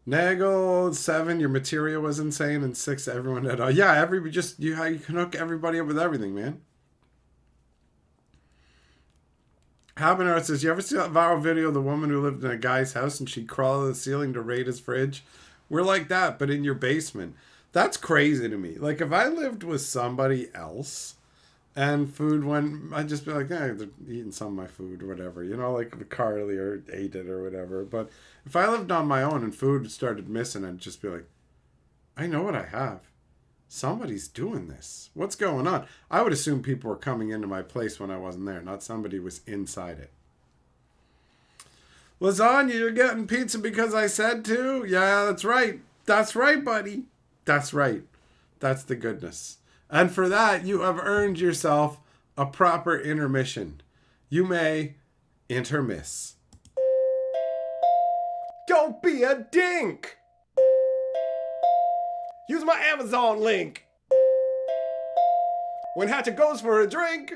Nagel, 7, your material was insane, and 6, everyone had... yeah, you can hook everybody up with everything, man. Habanero says, you ever see that viral video of the woman who lived in a guy's house and she'd crawl to the ceiling to raid his fridge? We're like that, but in your basement. That's crazy to me. Like, if I lived with somebody else and food went... I'd just be like, they're eating some of my food or whatever. You know, like Carly or ate it or whatever. But if I lived on my own and food started missing, I'd just be like, I know what I have. Somebody's doing this. What's going on? I would assume people were coming into my place when I wasn't there, not somebody was inside it. Lasagna, you're getting pizza because I said to? Yeah, that's right. That's right, buddy. That's right. That's the goodness. And for that, you have earned yourself a proper intermission. You may intermiss. Don't be a dink! Use my Amazon link. When Hatchet goes for a drink,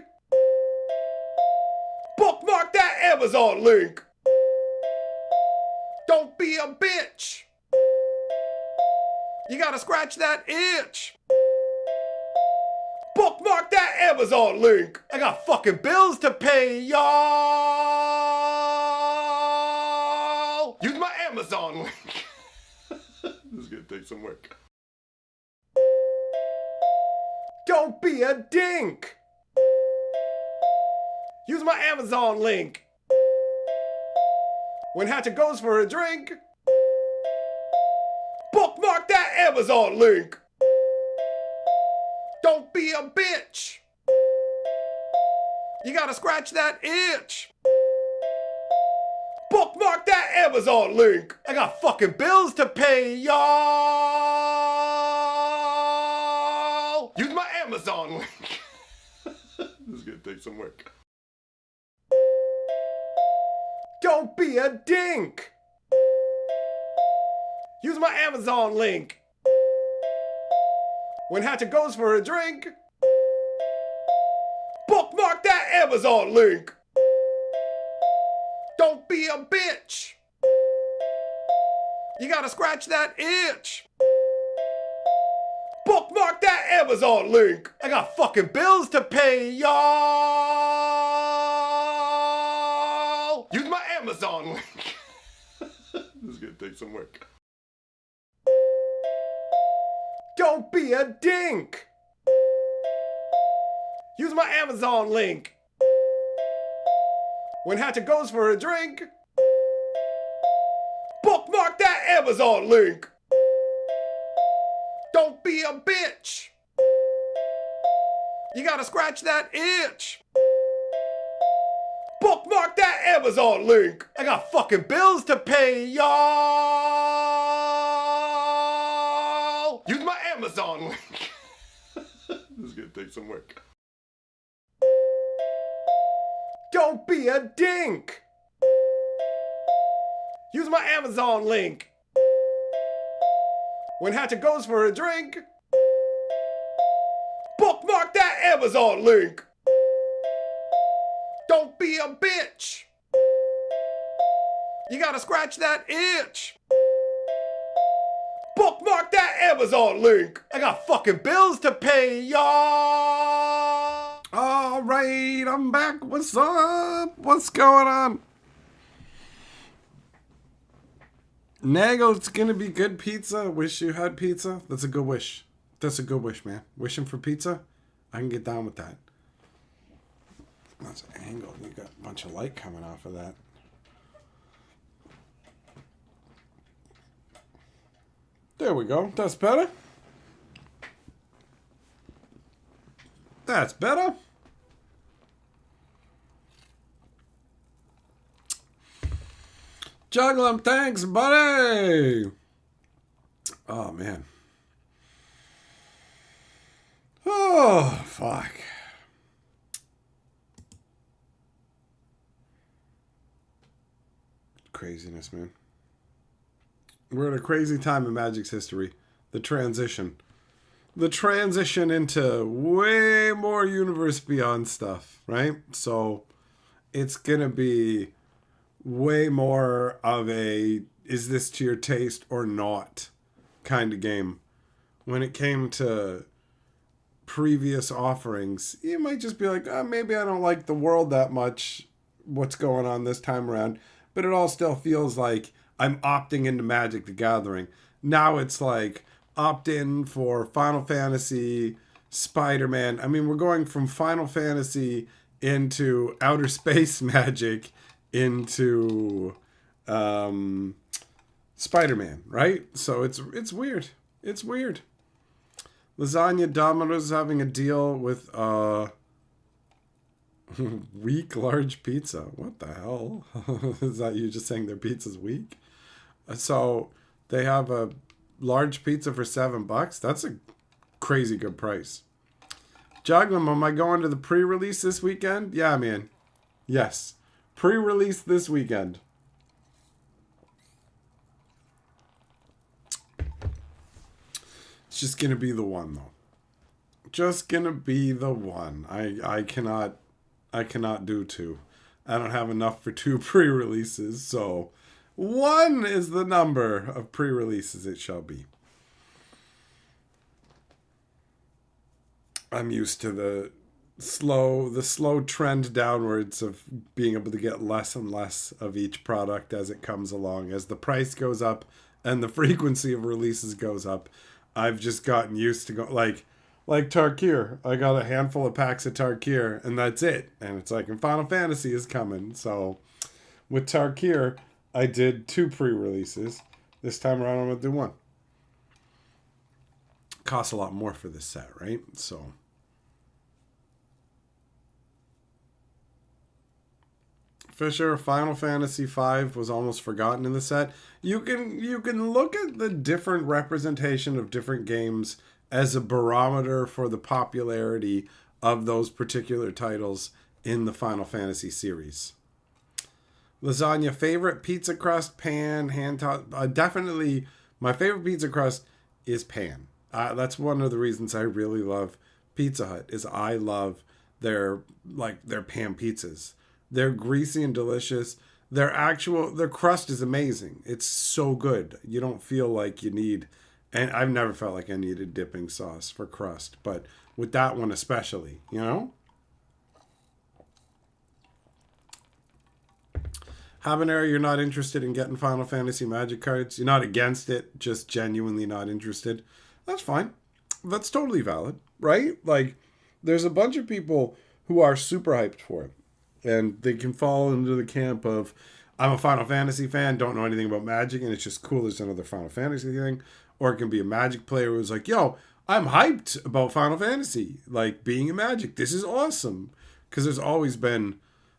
bookmark that Amazon link. Don't be a bitch. You gotta scratch that itch. Bookmark that Amazon link. I got fucking bills to pay, y'all. Use my Amazon link. This is gonna take some work. Don't be a dink. Use my Amazon link. When Hatchet goes for a drink, Bookmark that Amazon link. Don't be a bitch. You gotta scratch that itch. Bookmark that Amazon link. I got fucking bills to pay, y'all. Use my Amazon link. This is gonna take some work. Don't be a dink. Use my Amazon link. When Hatchet goes for a drink, bookmark that Amazon link. Don't be a bitch. You gotta scratch that itch. Bookmark that Amazon link. I got fucking bills to pay, y'all. Use my Amazon link. This is gonna take some work. Don't be a dink. Use my Amazon link. When Hatchet goes for a drink, bookmark that Amazon link. Don't be a bitch. You gotta scratch that itch. Bookmark that Amazon link. I got fucking bills to pay, y'all. Use my Amazon link. This is gonna take some work. Don't be a dink. Use my Amazon link. When Hatchet goes for a drink, bookmark that Amazon link. Don't be a bitch. You gotta scratch that itch. Bookmark that Amazon link. I got fucking bills to pay, y'all. All right, I'm back. What's up? What's going on? Nago, it's gonna be good pizza. Wish you had pizza. That's a good wish. That's a good wish, man. Wishing for pizza. I can get down with that. That's an angle. You got a bunch of light coming off of that. There we go. That's better. That's better. Juggle 'em, thanks, buddy. Oh, man. Oh, fuck. Craziness, man. We're at a crazy time in Magic's history. The transition. The transition into way more Universe Beyond stuff, right? So it's going to be way more of a, is this to your taste or not kind of game. When it came to previous offerings, you might just be like, oh, maybe I don't like the world that much, what's going on this time around. But it all still feels like I'm opting into Magic the Gathering. Now it's like, opt in for Final Fantasy, Spider-Man. I mean, we're going from Final Fantasy into Outer Space Magic into Spider-Man, right? So it's weird. It's weird. Lasagna Domino's having a deal with weak large pizza. What the hell? Is that you just saying their pizza's weak? So they have a large pizza for $7. That's a crazy good price. Juggling, am I going to the pre-release this weekend? Yeah, man. Yes. Pre-release this weekend. It's just gonna be the one though. Just gonna be the one. I cannot do two. I don't have enough for two pre-releases, so one is the number of pre-releases it shall be. I'm used to the slow trend downwards of being able to get less and less of each product as it comes along. As the price goes up and the frequency of releases goes up, I've just gotten used to go like Tarkir. I got a handful of packs of Tarkir and that's it. And it's like, and Final Fantasy is coming. So with Tarkir, I did 2 pre-releases. This time around, I'm going to do 1. Costs a lot more for this set, right? So Fisher, Final Fantasy V was almost forgotten in the set. You can look at the different representation of different games as a barometer for the popularity of those particular titles in the Final Fantasy series. Lasagna, favorite pizza crust, pan, hand tossed. Definitely, my favorite pizza crust is pan. That's one of the reasons I really love Pizza Hut. Is I love their pan pizzas. They're greasy and delicious. Their crust is amazing. It's so good. You don't feel like you need, and I've never felt like I needed dipping sauce for crust, but with that one especially, you know? Habanero, you're not interested in getting Final Fantasy Magic cards. You're not against it, just genuinely not interested. That's fine. That's totally valid, right? Like, there's a bunch of people who are super hyped for it. And they can fall into the camp of, I'm a Final Fantasy fan, don't know anything about Magic, and it's just cool there's another Final Fantasy thing. Or it can be a Magic player who's like, yo, I'm hyped about Final Fantasy. Like, being a Magic, this is awesome. Because there's always been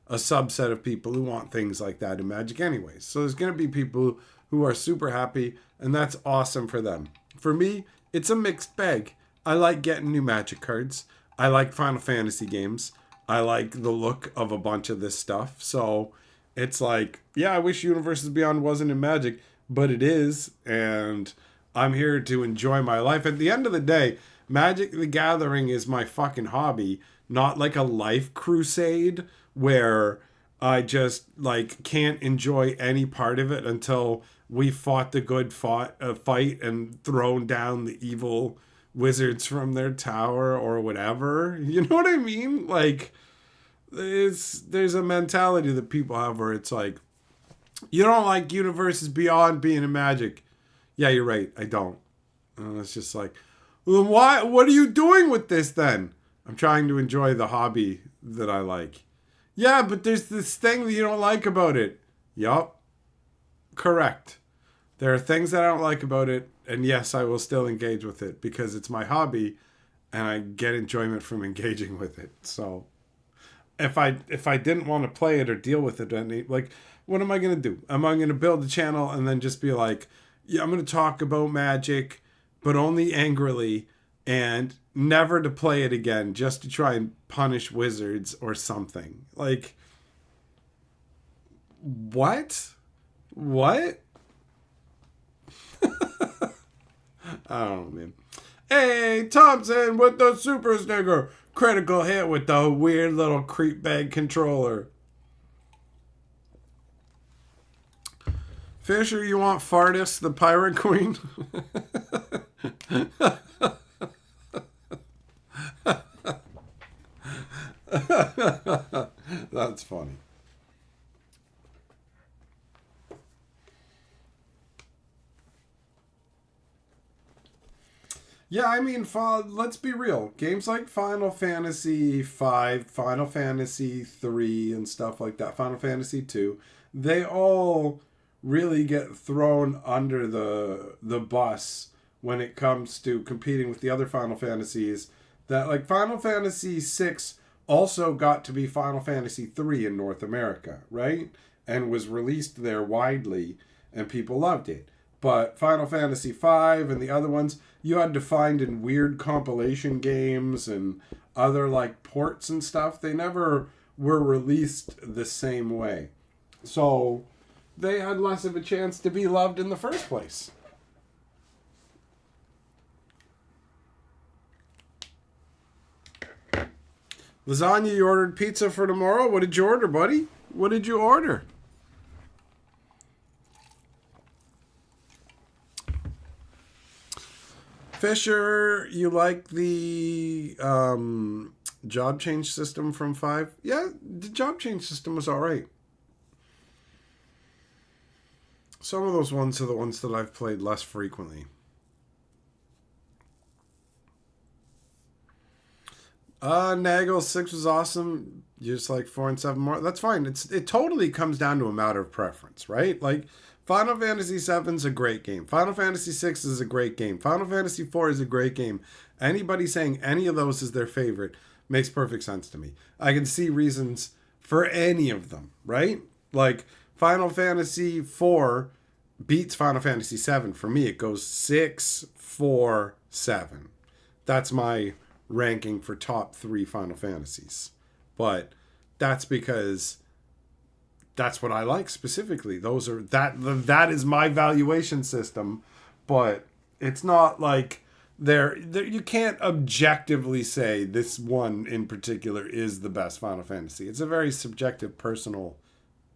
a subset of people who want things like that in Magic anyways. So there's going to be people who are super happy, and that's awesome for them. For me, it's a mixed bag. I like getting new Magic cards. I like Final Fantasy games. I like the look of a bunch of this stuff. So it's like, yeah, I wish Universes Beyond wasn't in Magic, but it is. And I'm here to enjoy my life. At the end of the day, Magic the Gathering is my fucking hobby, not like a life crusade where I just like can't enjoy any part of it until we fought the good fight and thrown down the evil wizards from their tower or whatever. You know what I mean? Like, there's a mentality that people have where it's like, you don't like Universes Beyond being in Magic. Yeah, you're right. I don't. And it's just like, well, why? What are you doing with this then? I'm trying to enjoy the hobby that I like. Yeah, but there's this thing that you don't like about it. Yup. Correct. There are things that I don't like about it, and yes, I will still engage with it because it's my hobby and I get enjoyment from engaging with it. So if I didn't want to play it or deal with it, like, what am I going to do? Am I going to build a channel and then just be like, yeah, I'm going to talk about Magic, but only angrily, and never to play it again just to try and punish wizards or something? Like, what? What? I don't know, man. Hey, Thompson with the super sticker. Critical hit with the weird little creep bag controller. Fisher, you want Fartis, the pirate queen? That's funny. Yeah, I mean, let's be real. Games like Final Fantasy V, Final Fantasy III, and stuff like that, Final Fantasy II, they all really get thrown under the bus when it comes to competing with the other Final Fantasies. That, like, Final Fantasy VI also got to be Final Fantasy III in North America, right? And was released there widely, and people loved it. But Final Fantasy V and the other ones, you had to find in weird compilation games and other like ports and stuff. They never were released the same way. So they had less of a chance to be loved in the first place. Lasagna, you ordered pizza for tomorrow? What did you order, buddy? What did you order? Fisher, you like the job change system from 5? Yeah, the job change system was alright. Some of those ones are the ones that I've played less frequently. Nagel 6 was awesome. You just like 4 and 7 more. That's fine. It totally comes down to a matter of preference, right? Like, Final Fantasy VII is a great game. Final Fantasy VI is a great game. Final Fantasy IV is a great game. Anybody saying any of those is their favorite makes perfect sense to me. I can see reasons for any of them, right? Like, Final Fantasy IV beats Final Fantasy VII. For me, it goes 6, 4, 7. That's my ranking for top 3 Final Fantasies. But that's because that's what I like specifically. Those are that is my valuation system, but it's not like there you can't objectively say this one in particular is the best Final Fantasy. It's a very subjective, personal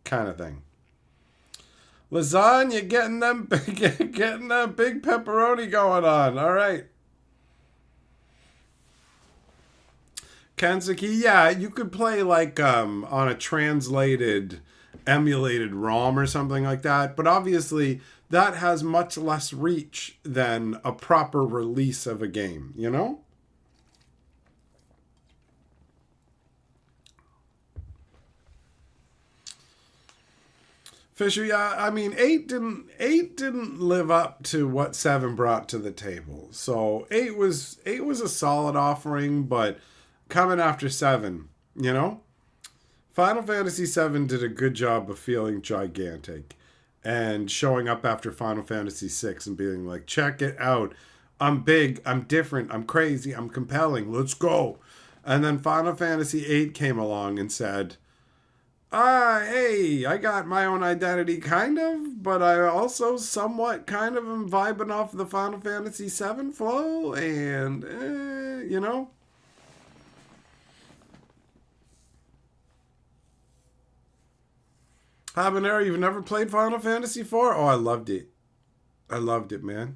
kind of thing. Lasagna getting that big pepperoni going on. All right. Kensuke, yeah, you could play like on a translated emulated ROM or something like that, but obviously that has much less reach than a proper release of a game, you know? Fisher, yeah, I mean, 8 didn't live up to what 7 brought to the table. So 8 was a solid offering, but coming after 7, you know? Final Fantasy VII did a good job of feeling gigantic and showing up after Final Fantasy VI and being like, check it out. I'm big, I'm different, I'm crazy, I'm compelling, let's go. And then Final Fantasy VIII came along and said, hey, I got my own identity kind of, but I also somewhat kind of am vibing off the Final Fantasy VII flow and, you know? Habanero, you've never played Final Fantasy IV? Oh, I loved it. I loved it, man.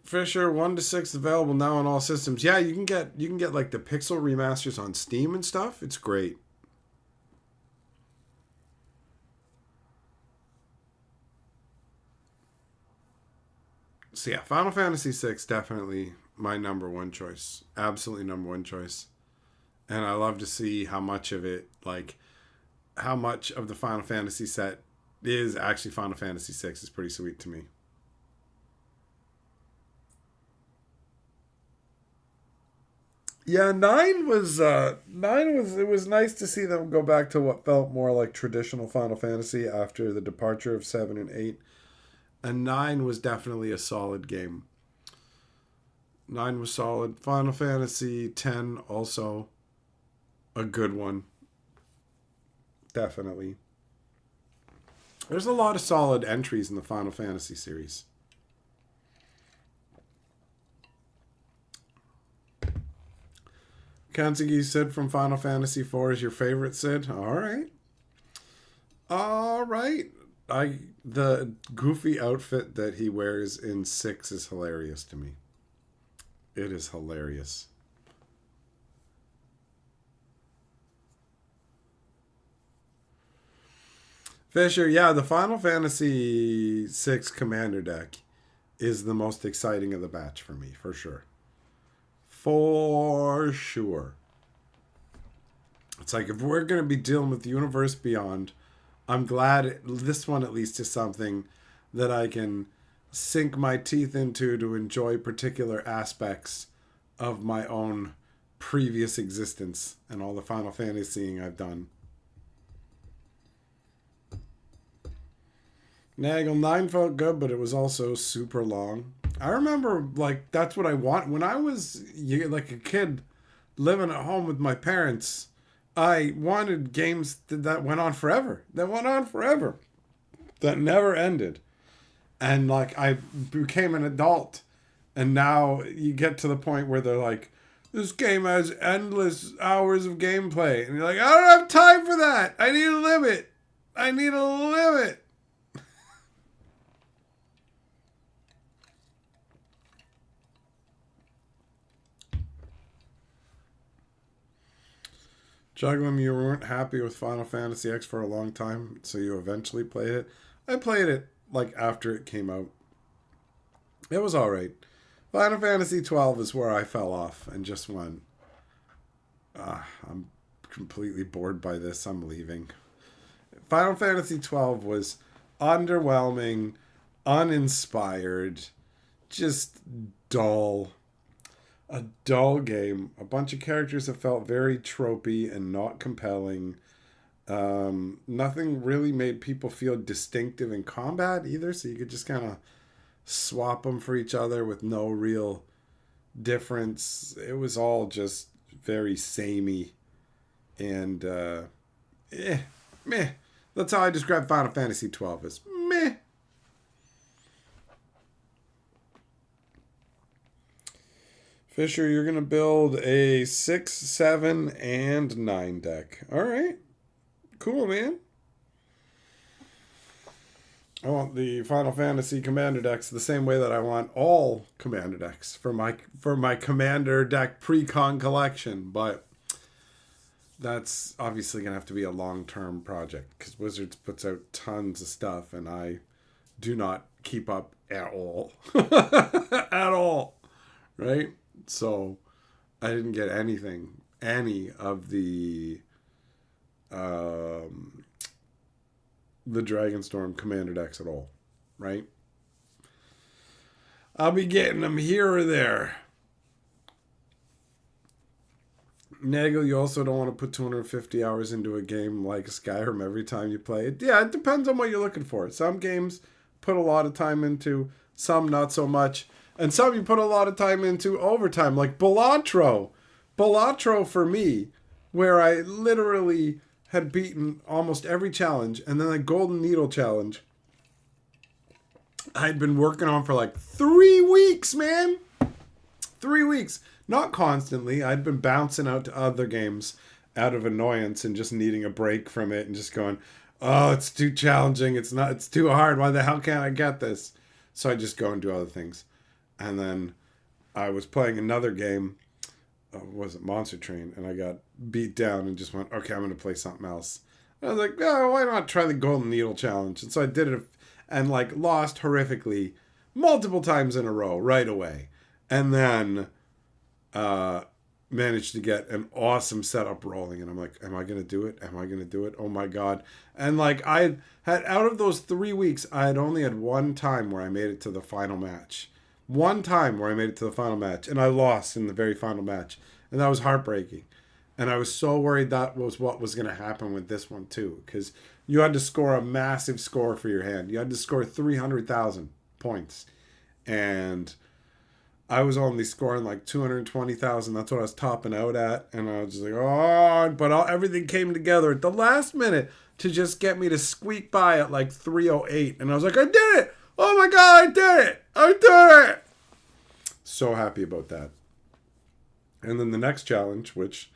Fisher 1 to 6 available now on all systems. Yeah, you can get like the pixel remasters on Steam and stuff. It's great. So yeah, Final Fantasy VI definitely my number one choice. Absolutely number one choice. And I love to see how much of it, like, how much of the Final Fantasy set is actually Final Fantasy VI is pretty sweet to me. Yeah, it was nice to see them go back to what felt more like traditional Final Fantasy after the departure of 7 and 8. And 9 was definitely a solid game. 9 was solid. Final Fantasy 10 also a good one. Definitely. There's a lot of solid entries in the Final Fantasy series. Kansugi Sid from Final Fantasy IV is your favorite Sid? Alright. Alright. The goofy outfit that he wears in 6 is hilarious to me. It is hilarious. Fisher, yeah, the Final Fantasy VI Commander deck is the most exciting of the batch for me, for sure. For sure. It's like, if we're going to be dealing with the Universe Beyond, I'm glad this one at least is something that I can sink my teeth into to enjoy particular aspects of my own previous existence and all the Final Fantasying I've done. Nagel 9 felt good, but it was also super long. I remember, like, that's what I want. When I was, like, a kid living at home with my parents, I wanted games that went on forever. That went on forever. That never ended. And, like, I became an adult. And now you get to the point where they're like, this game has endless hours of gameplay. And you're like, I don't have time for that. I need a limit. I need a limit. Juggling, you weren't happy with Final Fantasy X for a long time, so you eventually played it. I played it, like, after it came out. It was alright. Final Fantasy 12 is where I fell off and just went, I'm completely bored by this. I'm leaving. Final Fantasy 12 was underwhelming, uninspired, just dull. A dull game. A bunch of characters that felt very tropey and not compelling. Nothing really made people feel distinctive in combat either, so you could just kind of swap them for each other with no real difference. It was all just very samey and meh. That's how I describe Final Fantasy 12 as meh. Fisher, you're going to build a 6, 7, and 9 deck. All right. Cool, man. I want the Final Fantasy Commander decks the same way that I want all Commander decks for my Commander deck pre-con collection. But that's obviously going to have to be a long-term project because Wizards puts out tons of stuff and I do not keep up at all. At all. Right? So I didn't get any of the Dragonstorm Commander decks at all, right? I'll be getting them here or there. Nagel, you also don't want to put 250 hours into a game like Skyrim every time you play it. Yeah, it depends on what you're looking for. Some games put a lot of time into, some not so much. And some you put a lot of time into overtime, like Balatro. Balatro for me, where I literally had beaten almost every challenge, and then the Golden Needle challenge, I'd been working on for like 3 weeks, man. 3 weeks. Not constantly. I'd been bouncing out to other games out of annoyance and just needing a break from it and just going, oh, it's too challenging. It's too hard. Why the hell can't I get this? So I just go and do other things. And then I was playing another game, was it Monster Train? And I got beat down and just went, okay, I'm going to play something else. And I was like, oh, why not try the Golden Needle Challenge? And so I did it and like lost horrifically multiple times in a row right away. And then managed to get an awesome setup rolling. And I'm like, am I going to do it? Am I going to do it? Oh my God. And like I had, out of those 3 weeks, I had only had one time where I made it to the final match. One time where I made it to the final match, and I lost in the very final match. And that was heartbreaking. And I was so worried that was what was going to happen with this one, too. Because you had to score a massive score for your hand. You had to score 300,000 points. And I was only scoring like 220,000. That's what I was topping out at. And I was just like, oh, but everything came together at the last minute to just get me to squeak by at like 308. And I was like, I did it. Oh my God, I did it! I did it! So happy about that. And then the next challenge, which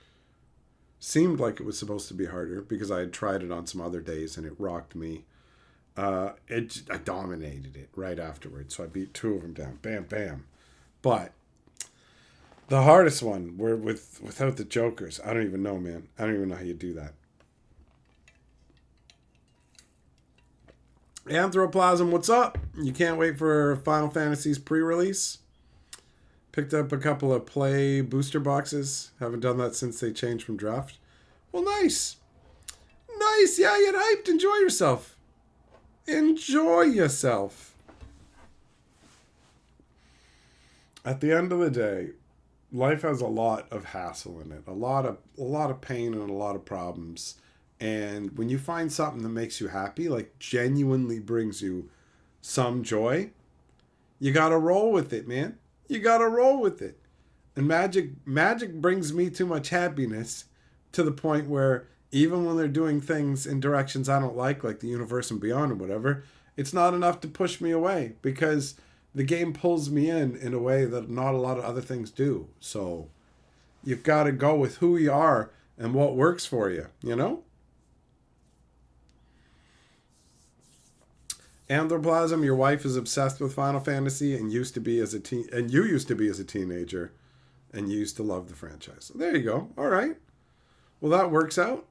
seemed like it was supposed to be harder because I had tried it on some other days and it rocked me. I dominated it right afterwards. So I beat 2 of them down. Bam, bam. But the hardest one, without the jokers, I don't even know, man. I don't even know how you do that. Anthroplasm, what's up? You can't wait for Final Fantasy's pre-release. Picked up a couple of play booster boxes. Haven't done that since they changed from draft. Well, nice. Nice. Yeah, get hyped. Enjoy yourself. Enjoy yourself. At the end of the day, life has a lot of hassle in it. A lot of pain and a lot of problems. And when you find something that makes you happy, like genuinely brings you some joy, you got to roll with it, man. You got to roll with it. And magic brings me too much happiness to the point where even when they're doing things in directions I don't like the universe and beyond or whatever, it's not enough to push me away because the game pulls me in a way that not a lot of other things do. So you've got to go with who you are and what works for you, you know? Anthroplasm, your wife is obsessed with Final Fantasy and you used to be as a teenager and you used to love the franchise. So there you go. All right. Well, that works out.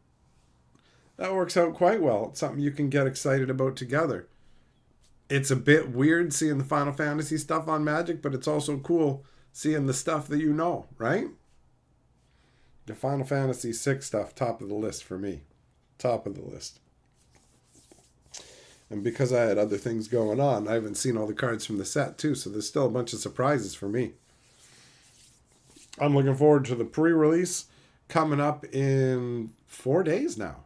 That works out quite well. It's something you can get excited about together. It's a bit weird seeing the Final Fantasy stuff on Magic, but it's also cool seeing the stuff that you know, right? The Final Fantasy VI stuff, top of the list for me. Top of the list. And because I had other things going on, I haven't seen all the cards from the set too, so there's still a bunch of surprises for me. I'm looking forward to the pre-release coming up in 4 days now.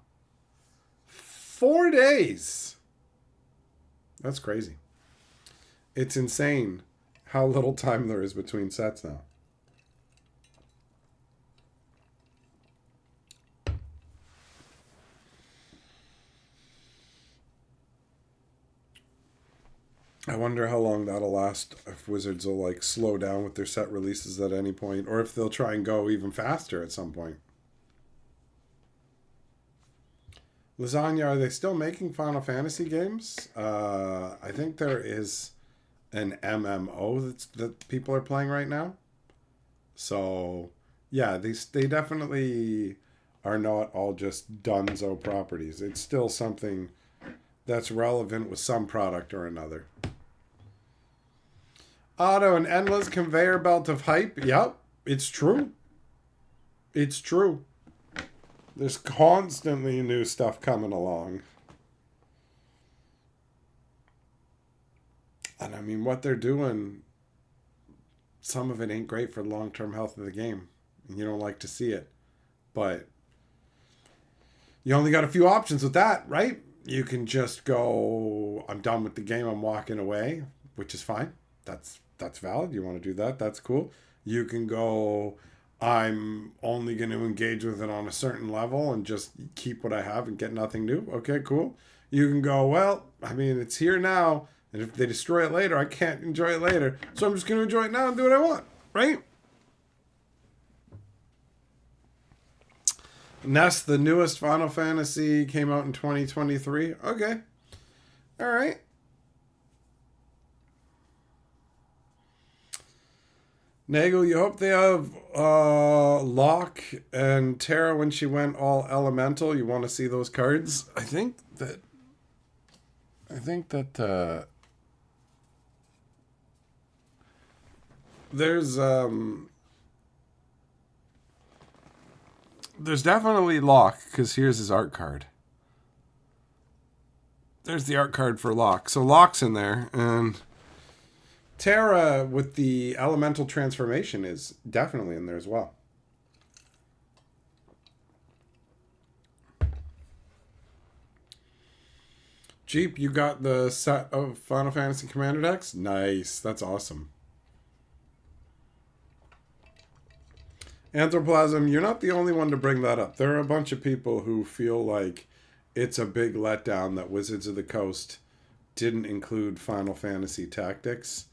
4 days! That's crazy. It's insane how little time there is between sets now. I wonder how long that'll last, if Wizards will like slow down with their set releases at any point, or if they'll try and go even faster at some point. Lasagna, are they still making Final Fantasy games? I think there is an MMO that people are playing right now. So, yeah, they definitely are not all just donezo properties. It's still something that's relevant with some product or another. Otto, an endless conveyor belt of hype. Yep, it's true. It's true. There's constantly new stuff coming along. And I mean, what they're doing, some of it ain't great for the long-term health of the game. And you don't like to see it. But you only got a few options with that, right? You can just go, I'm done with the game, I'm walking away, which is fine. That's valid. You want to do that, that's cool. You can go, I'm only going to engage with it on a certain level and just keep what I have and get nothing new. Okay, cool. You can go, well, I mean, it's here now, and if they destroy it later, I can't enjoy it later. So I'm just going to enjoy it now and do what I want, right? Ness, the newest Final Fantasy, came out in 2023. Okay. All right. Nagel, you hope they have Locke and Terra when she went all elemental. You want to see those cards? I think that there's definitely Locke, because here's his art card. There's the art card for Locke. So Locke's in there, and Terra with the elemental transformation is definitely in there as well. Jeep, you got the set of Final Fantasy Commander decks? Nice. That's awesome. Anthroplasm, you're not the only one to bring that up. There are a bunch of people who feel like it's a big letdown that Wizards of the Coast didn't include Final Fantasy Tactics.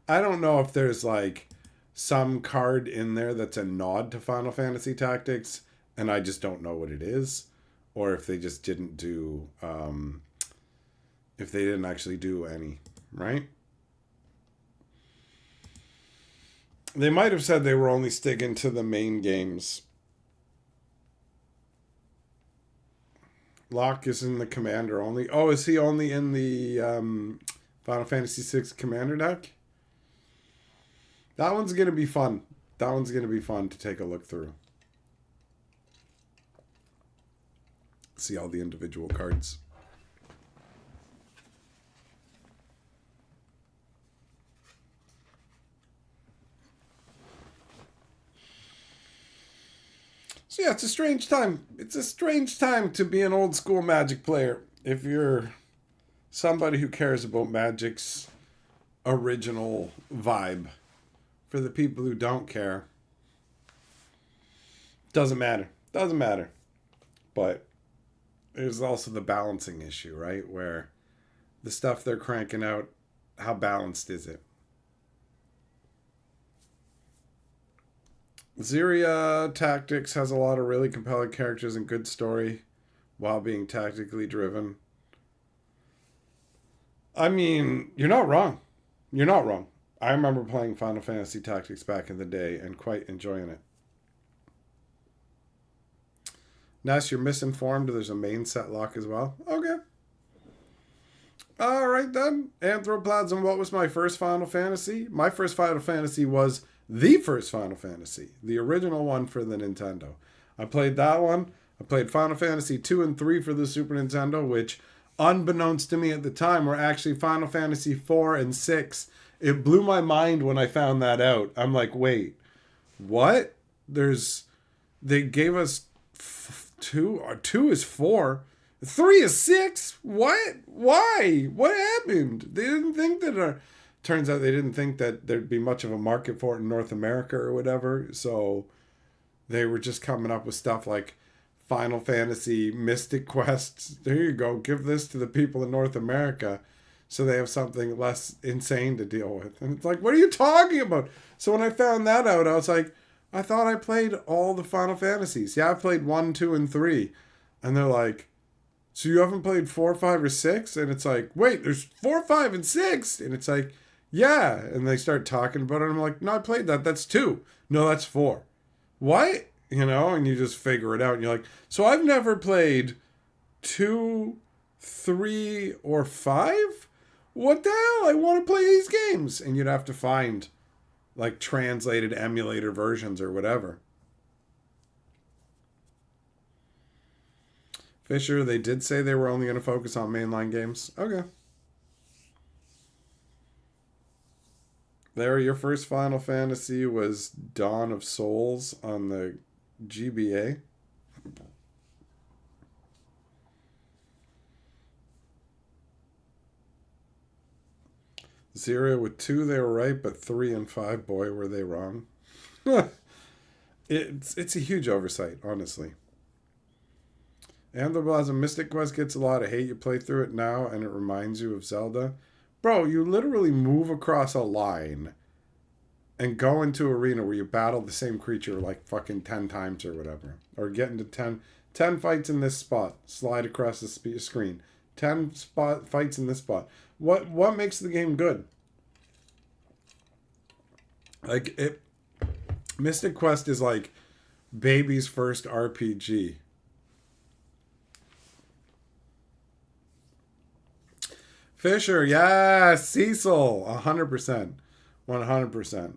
I don't know if there's like some card in there that's a nod to Final Fantasy Tactics, and I just don't know what it is, or if they just didn't do, if they didn't actually do any, right? They might have said they were only sticking to the main games. Locke is in the Commander only. Oh, is he only in the Final Fantasy VI Commander deck? That one's going to be fun. That one's going to be fun to take a look through. See all the individual cards. So yeah, it's a strange time. It's a strange time to be an old school Magic player. If you're somebody who cares about Magic's original vibe. For the people who don't care, doesn't matter. Doesn't matter. But there's also the balancing issue, right? Where the stuff they're cranking out, how balanced is it? Xeria Tactics has a lot of really compelling characters and good story while being tactically driven. I mean, you're not wrong. You're not wrong. I remember playing Final Fantasy Tactics back in the day and quite enjoying it. Ness, you're misinformed. There's a main set lock as well. Okay. All right then. Anthroplasm, what was my first Final Fantasy? My first Final Fantasy was the first Final Fantasy. The original one for the Nintendo. I played that one. I played Final Fantasy 2 and 3 for the Super Nintendo, which, unbeknownst to me at the time, were actually Final Fantasy 4 and 6. It blew my mind when I found that out. I'm like, wait, what? They gave us two, or two is 4. 3 is 6? What? Why? What happened? They didn't think that... Turns out they didn't think that there'd be much of a market for it in North America or whatever. So they were just coming up with stuff like Final Fantasy Mystic Quest. There you go. Give this to the people in North America so they have something less insane to deal with. And it's like, what are you talking about? So when I found that out, I was like, I thought I played all the Final Fantasies. Yeah, I played 1, 2, and 3. And they're like, so you haven't played 4, 5, or 6? And it's like, wait, there's 4, 5, and 6. And it's like, yeah. And they start talking about it. And I'm like, no, I played that. That's 2. No, that's 4. What? You know, and you just figure it out. And you're like, so I've never played 2, 3, or 5? What the hell? I want to play these games. And you'd have to find like translated emulator versions or whatever. Fisher, they did say they were only going to focus on mainline games. Okay. Larry, your first Final Fantasy was Dawn of Souls on the GBA. Zero with 2, they were right, but 3 and 5, boy, were they wrong. It's a huge oversight, honestly. And the Blossom Mystic Quest gets a lot of hate. You play through it now, and it reminds you of Zelda. Bro, you literally move across a line and go into an arena where you battle the same creature like fucking 10 times or whatever. Or get into 10 fights in this spot. Slide across the screen. 10 fights in this spot. What makes the game good? Like, Mystic Quest is like baby's first RPG. Fisher, yeah, Cecil, 100%. 100%.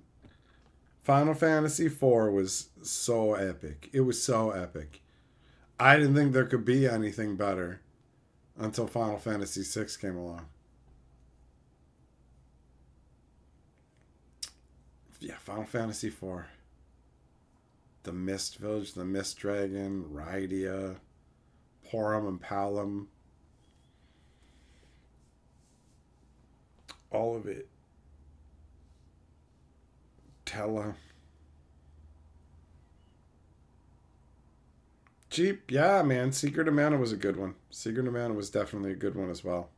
Final Fantasy IV was so epic. It was so epic. I didn't think there could be anything better until Final Fantasy VI came along. Yeah, Final Fantasy IV. The Mist Village, the Mist Dragon, Rydia, Porum and Palom. All of it. Tella. Jeep, yeah, man. Secret of Mana was a good one. Secret of Mana was definitely a good one as well.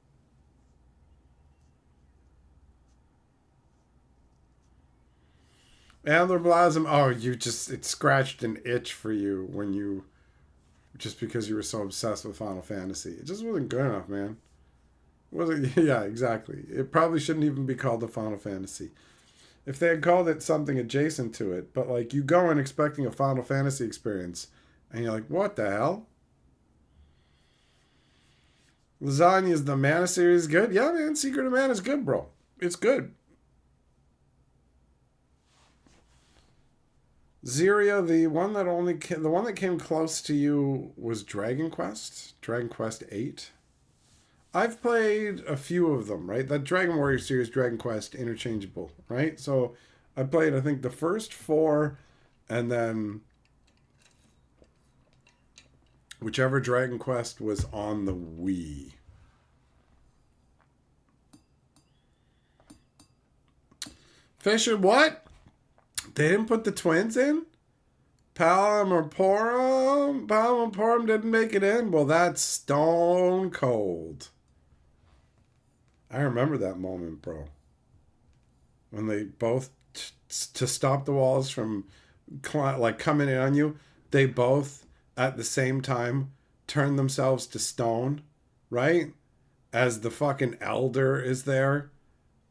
Antler Blossom, oh, it scratched an itch for you when you, just because you were so obsessed with Final Fantasy. It just wasn't good enough, man. It wasn't, yeah, exactly. It probably shouldn't even be called a Final Fantasy. If they had called it something adjacent to it, but like you go in expecting a Final Fantasy experience, and you're like, what the hell? Lasagna's the Mana series good? Yeah, man, Secret of Mana is good, bro. It's good. Ziria, the one that came close to you was Dragon Quest 8. I've played a few of them, right? That Dragon Warrior series, Dragon Quest, interchangeable, right? So I played, I think, the first 4, and then whichever Dragon Quest was on the Wii. Fisher, what? They didn't put the twins in? Palom or Porum? Palom and Porum didn't make it in? Well, that's stone cold. I remember that moment, bro. When they both, to stop the walls from like coming in on you, they both at the same time turn themselves to stone, right? As the fucking elder is there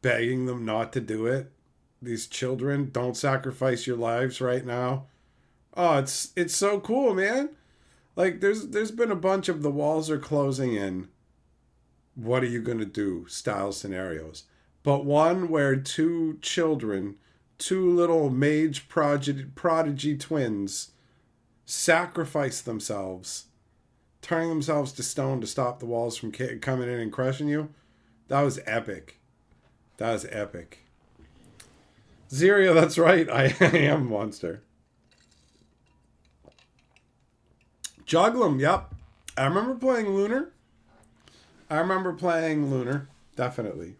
begging them not to do it. These children, don't sacrifice your lives right now. Oh, it's so cool, man. Like there's been a bunch of the walls are closing in. What are you going to do style scenarios. But one where 2 children, 2 little mage prodigy twins sacrifice themselves, turning themselves to stone to stop the walls from coming in and crushing you. That was epic. That was epic. Zeria, that's right. I am a monster. Juglum, yep. I remember playing Lunar. Definitely.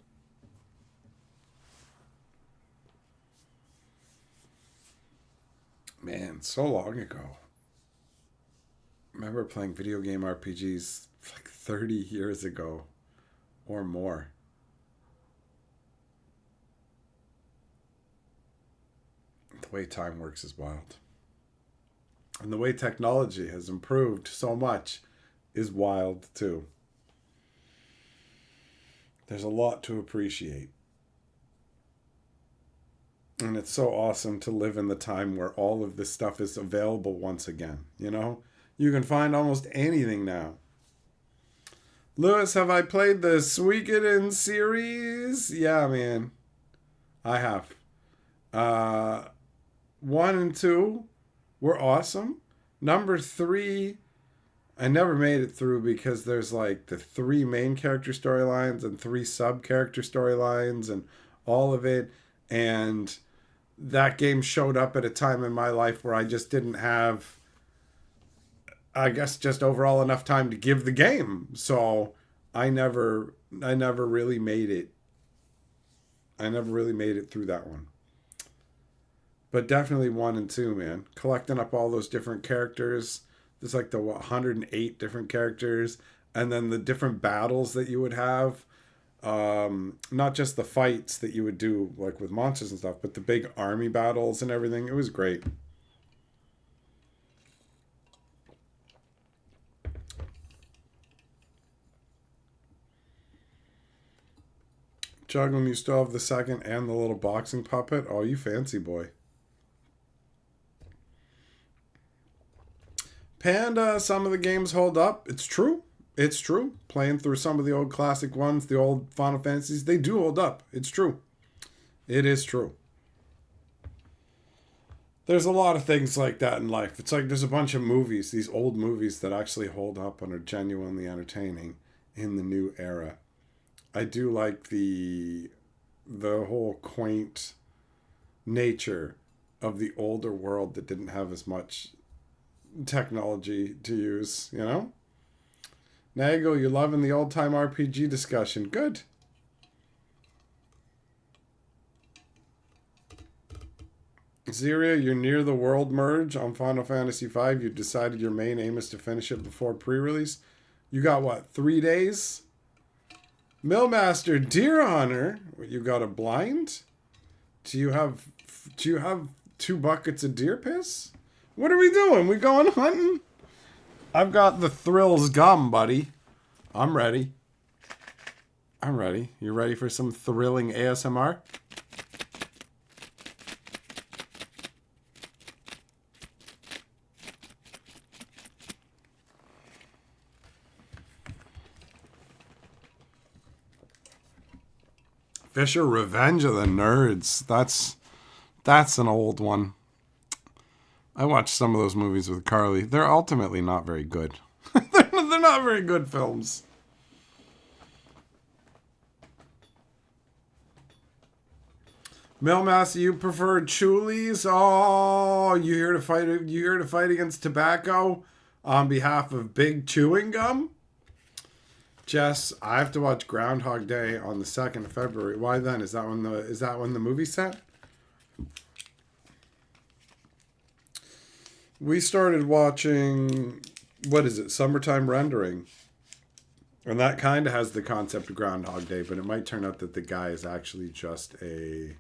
Man, so long ago. I remember playing video game RPGs like 30 years ago or more. The way time works is wild. And the way technology has improved so much is wild too. There's a lot to appreciate. And it's so awesome to live in the time where all of this stuff is available once again. You know? You can find almost anything now. Lewis, have I played the Suikoden series? Yeah, man. I have. 1 and 2 were awesome. Number 3, I never made it through because there's like the 3 main character storylines and 3 sub-character storylines and all of it. And that game showed up at a time in my life where I just didn't have, I guess, just overall enough time to give the game. So I never really made it. I never really made it through that one. But definitely 1 and 2, man. Collecting up all those different characters. There's like the 108 different characters. And then the different battles that you would have. Not just the fights that you would do like with monsters and stuff, but the big army battles and everything. It was great. Juggling, you still have the second and the little boxing puppet? Oh, you fancy boy. Panda, some of the games hold up. It's true. It's true. Playing through some of the old classic ones, the old Final Fantasies, they do hold up. It's true. It is true. There's a lot of things like that in life. It's like there's a bunch of movies, these old movies that actually hold up and are genuinely entertaining in the new era. I do like the whole quaint nature of the older world that didn't have as much technology to use, you know? Nagel, you're loving the old-time RPG discussion. Good. Zeria, you're near the world merge on Final Fantasy V. You've decided your main aim is to finish it before pre-release. You got, what, 3 days? Millmaster, Deer Hunter, you got a blind? Do you have 2 buckets of deer piss? What are we doing? We going hunting? I've got the Thrills gum, buddy. I'm ready. You ready for some thrilling ASMR? Fisher, Revenge of the Nerds. That's an old one. I watched some of those movies with Carly. They're ultimately not very good. They're not very good films. Millmaster, you prefer Chulies? Oh, you here to fight? You here to fight against tobacco on behalf of Big Chewing Gum? Jess, I have to watch Groundhog Day on the 2nd of February. Why then? Is that when the movie's set? We started watching, what is it, Summertime Rendering. And that kind of has the concept of Groundhog Day, but it might turn out that the guy is actually just a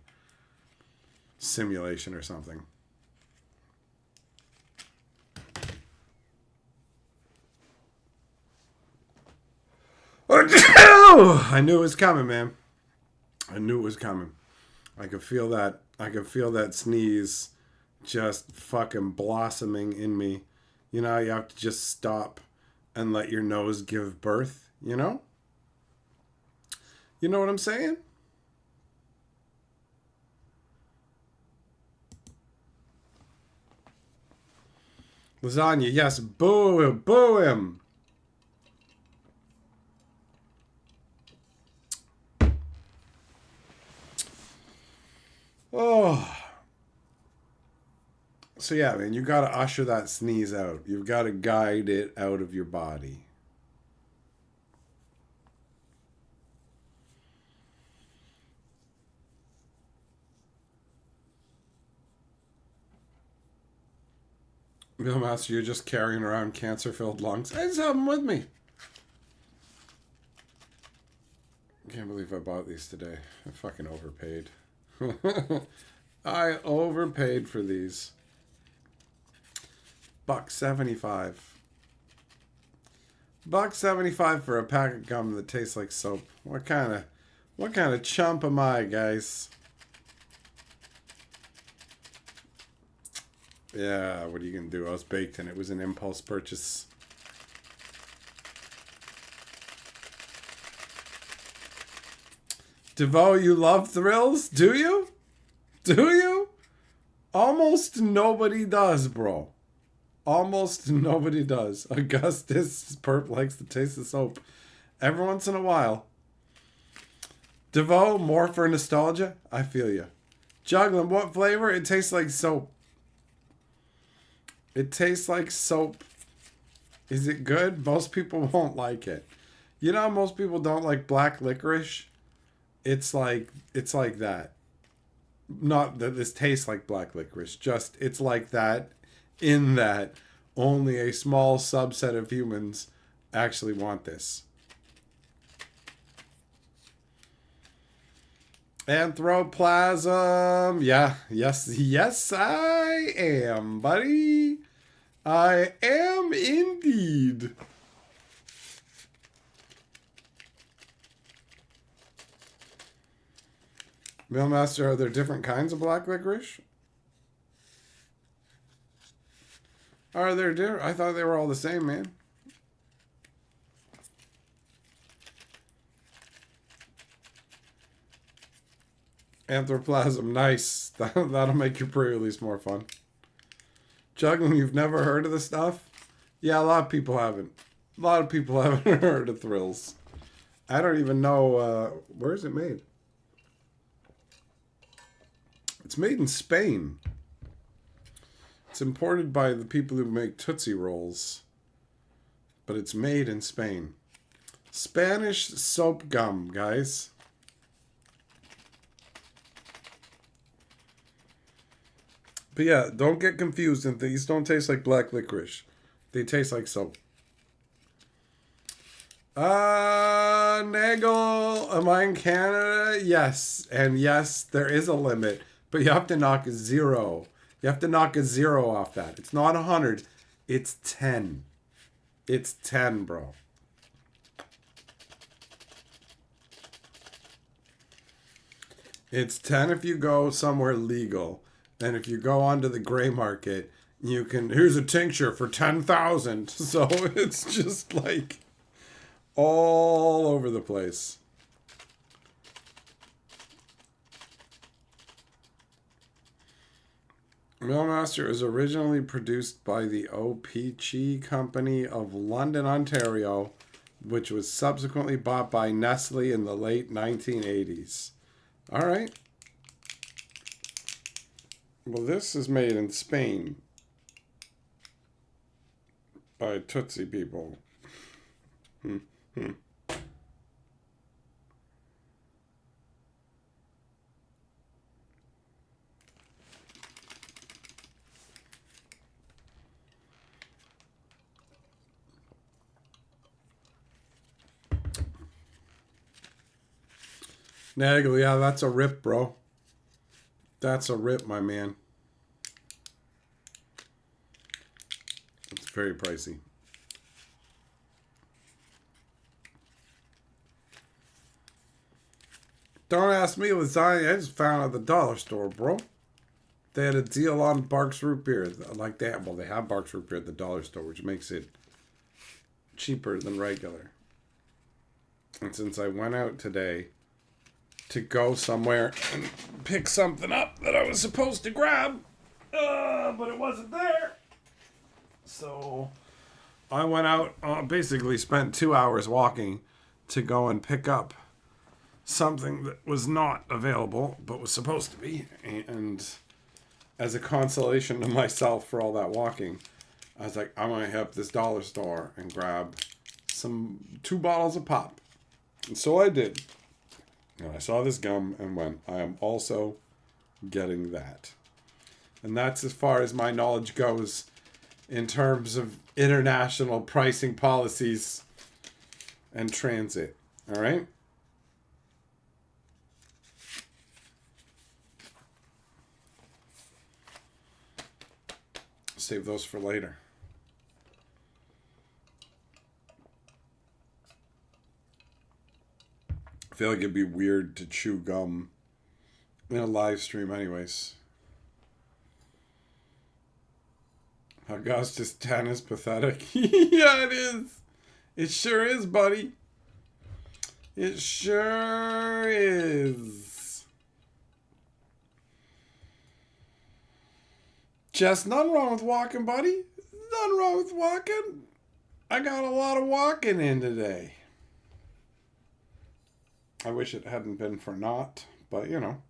simulation or something. I knew it was coming, man. I knew it was coming. I could feel that. I could feel that sneeze just fucking blossoming in me. You know, you have to just stop and let your nose give birth, you know? You know what I'm saying? Lasagna, yes. Boo, boo him. Oh. So yeah, man, you gotta usher that sneeze out. You've got to guide it out of your body. Millmaster, you're just carrying around cancer-filled lungs. I just have them with me. I can't believe I bought these today. I fucking overpaid. I overpaid for these. $1.75. $1.75 for a pack of gum that tastes like soap. What kind of chump am I, guys? Yeah, what are you gonna do? I was baked and it was an impulse purchase. DeVoe, you love thrills? Do you? Do you? Almost nobody does, bro. Almost nobody does. Augustus Perp likes the taste of soap. Every once in a while. DeVoe, more for nostalgia? I feel you. Juggling, what flavor? It tastes like soap. It tastes like soap. Is it good? Most people won't like it. You know, most people don't like black licorice. It's like that. Not that this tastes like black licorice. Just it's like that. In that only a small subset of humans actually want this. Anthroplasm. Yeah. Yes, I am, buddy. I am indeed. Millmaster, are there different kinds of black licorice? Are there different? I thought they were all the same, man. Anthroplasm, nice. That'll make your pre-release more fun. Juggling, you've never heard of the stuff? Yeah, a lot of people haven't. A lot of people haven't heard of thrills. I don't even know, where is it made? It's made in Spain. It's imported by the people who make Tootsie Rolls. But it's made in Spain. Spanish soap gum, guys. But yeah, don't get confused, and these don't taste like black licorice. They taste like soap. Nagel, am I in Canada? Yes. And yes, there is a limit. But you have to knock a 0. You have to knock a 0 off that. It's not 100. It's 10. It's 10, bro. It's 10 if you go somewhere legal. And if you go onto the gray market, you can... Here's a tincture for 10,000. So it's just like all over the place. Millmaster is originally produced by the O.P.G. Company of London, Ontario, which was subsequently bought by Nestle in the late 1980s. All right. Well, this is made in Spain by Tootsie people. Nagel, yeah, that's a rip, bro. That's a rip, my man. It's very pricey. Don't ask me, lasagna. I just found at the dollar store, bro. They had a deal on Barks root beer like that. Well, they have Barks root beer at the dollar store, which makes it cheaper than regular. And since I went out today to go somewhere and pick something up that I was supposed to grab, but it wasn't there. So I went out, basically spent 2 hours walking to go and pick up something that was not available, but was supposed to be. And as a consolation to myself for all that walking, I was like, I'm going to hit up this dollar store and grab 2 bottles of pop. And so I did. And I saw this gum and went, I am also getting that. And that's as far as my knowledge goes in terms of international pricing policies and transit. All right? Save those for later. I feel like it'd be weird to chew gum in a live stream anyways. Augustus 10 is pathetic. Yeah, it is. It sure is, buddy. It sure is. Just nothing wrong with walking, buddy. Nothing wrong with walking. I got a lot of walking in today. I wish it hadn't been for naught, but you know.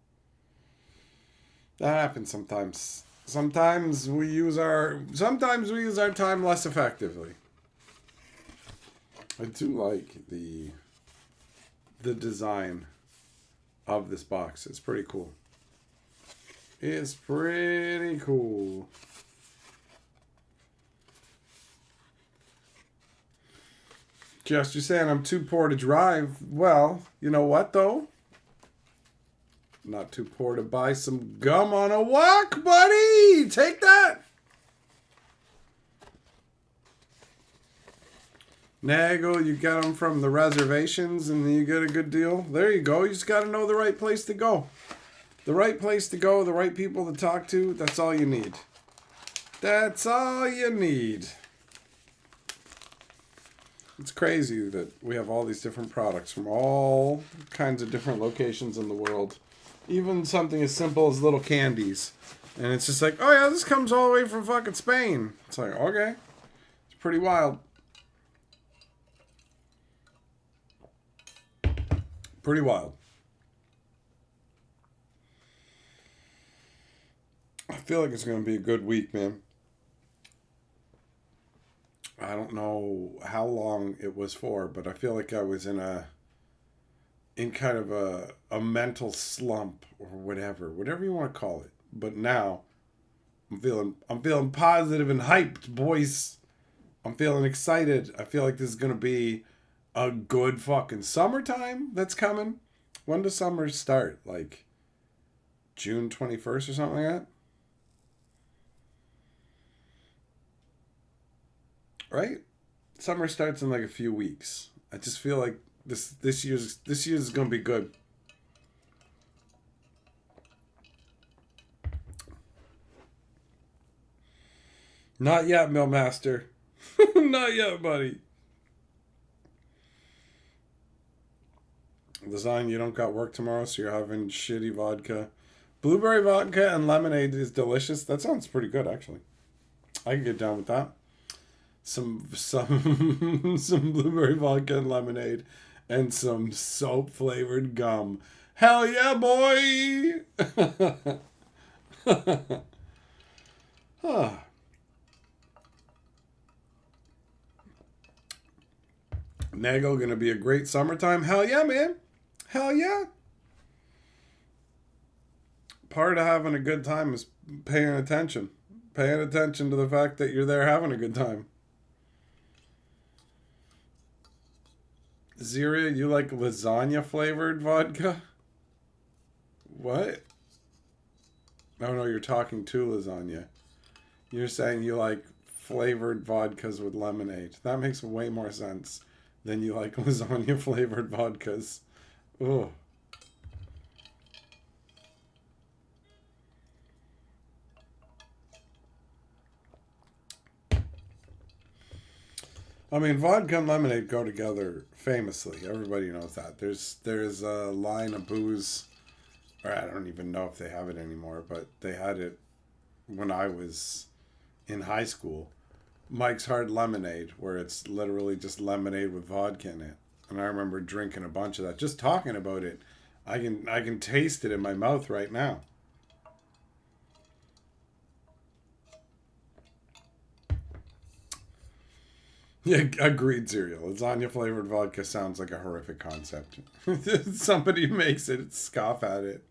That happens sometimes. Sometimes we use our time less effectively. I do like the design of this box. It's pretty cool. It's pretty cool. Just you're saying I'm too poor to drive. Well, you know what though? Not too poor to buy some gum on a walk, buddy. Take that. Nagel, you get them from the reservations and you get a good deal. There you go. You just got to know the right place to go. The right place to go, the right people to talk to. That's all you need. That's all you need. It's crazy that we have all these different products from all kinds of different locations in the world. Even something as simple as little candies. And it's just like, oh yeah, this comes all the way from fucking Spain. It's like, okay. It's pretty wild. Pretty wild. I feel like it's going to be a good week, man. I don't know how long it was for, but I feel like I was in kind of a mental slump or whatever you want to call it. But now I'm feeling positive and hyped, boys. I'm feeling excited. I feel like this is going to be a good fucking summertime that's coming. When does summer start? Like June 21st or something like that? Right? Summer starts in like a few weeks. I just feel like this year's gonna be good. Not yet, Millmaster. Not yet, buddy. Lasagna, you don't got work tomorrow, so you're having shitty vodka. Blueberry vodka and lemonade is delicious. That sounds pretty good, actually. I can get down with that. Some blueberry vodka and lemonade and some soap flavored gum. Hell yeah, boy! Huh. Nagel gonna be a great summertime. Hell yeah, man. Hell yeah. Part of having a good time is paying attention. Paying attention to the fact that you're there having a good time. Ziria, you like lasagna flavored vodka? What? Oh no, you're talking to lasagna. You're saying you like flavored vodkas with lemonade. That makes way more sense than you like lasagna flavored vodkas. Ugh. I mean, vodka and lemonade go together famously. Everybody knows that. There's a line of booze, or I don't even know if they have it anymore, but they had it when I was in high school, Mike's Hard Lemonade, where it's literally just lemonade with vodka in it. And I remember drinking a bunch of that. Just talking about it, I can taste it in my mouth right now. Yeah, agreed, cereal. Lasagna flavored vodka sounds like a horrific concept. Somebody makes it, scoff at it.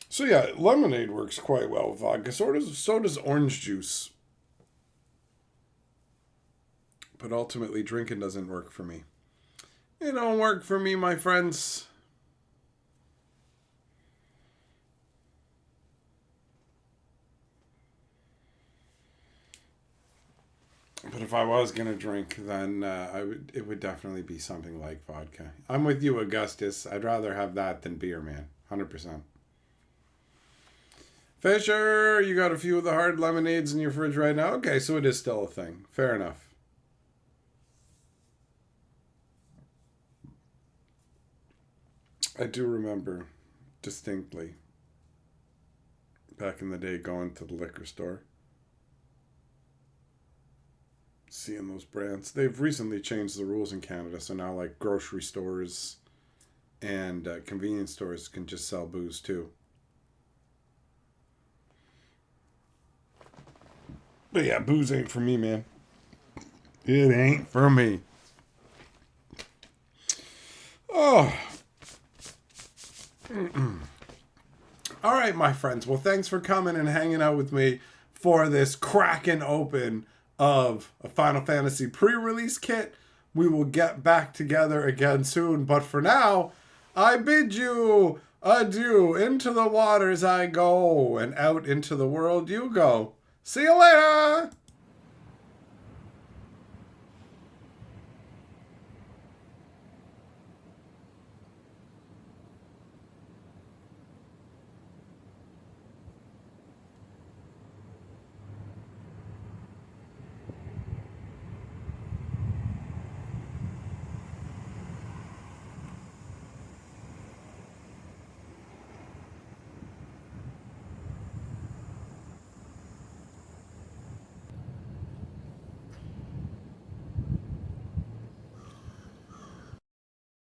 So yeah, lemonade works quite well with vodka. So does orange juice. But ultimately, drinking doesn't work for me. It don't work for me, my friends. But if I was gonna drink, then it would definitely be something like vodka. I'm with you, Augustus. I'd rather have that than beer, man. 100%. Fisher, you got a few of the hard lemonades in your fridge right now? Okay, so it is still a thing. Fair enough. I do remember distinctly back in the day going to the liquor store, seeing those brands. They've recently changed the rules in Canada, so now like grocery stores and convenience stores can just sell booze too. But yeah, booze ain't for me, man. It ain't for me. Oh. All right, my friends. Well, thanks for coming and hanging out with me for this cracking open of a Final Fantasy pre-release kit. We will get back together again soon. But for now, I bid you adieu. Into the waters I go, and out into the world you go. See you later!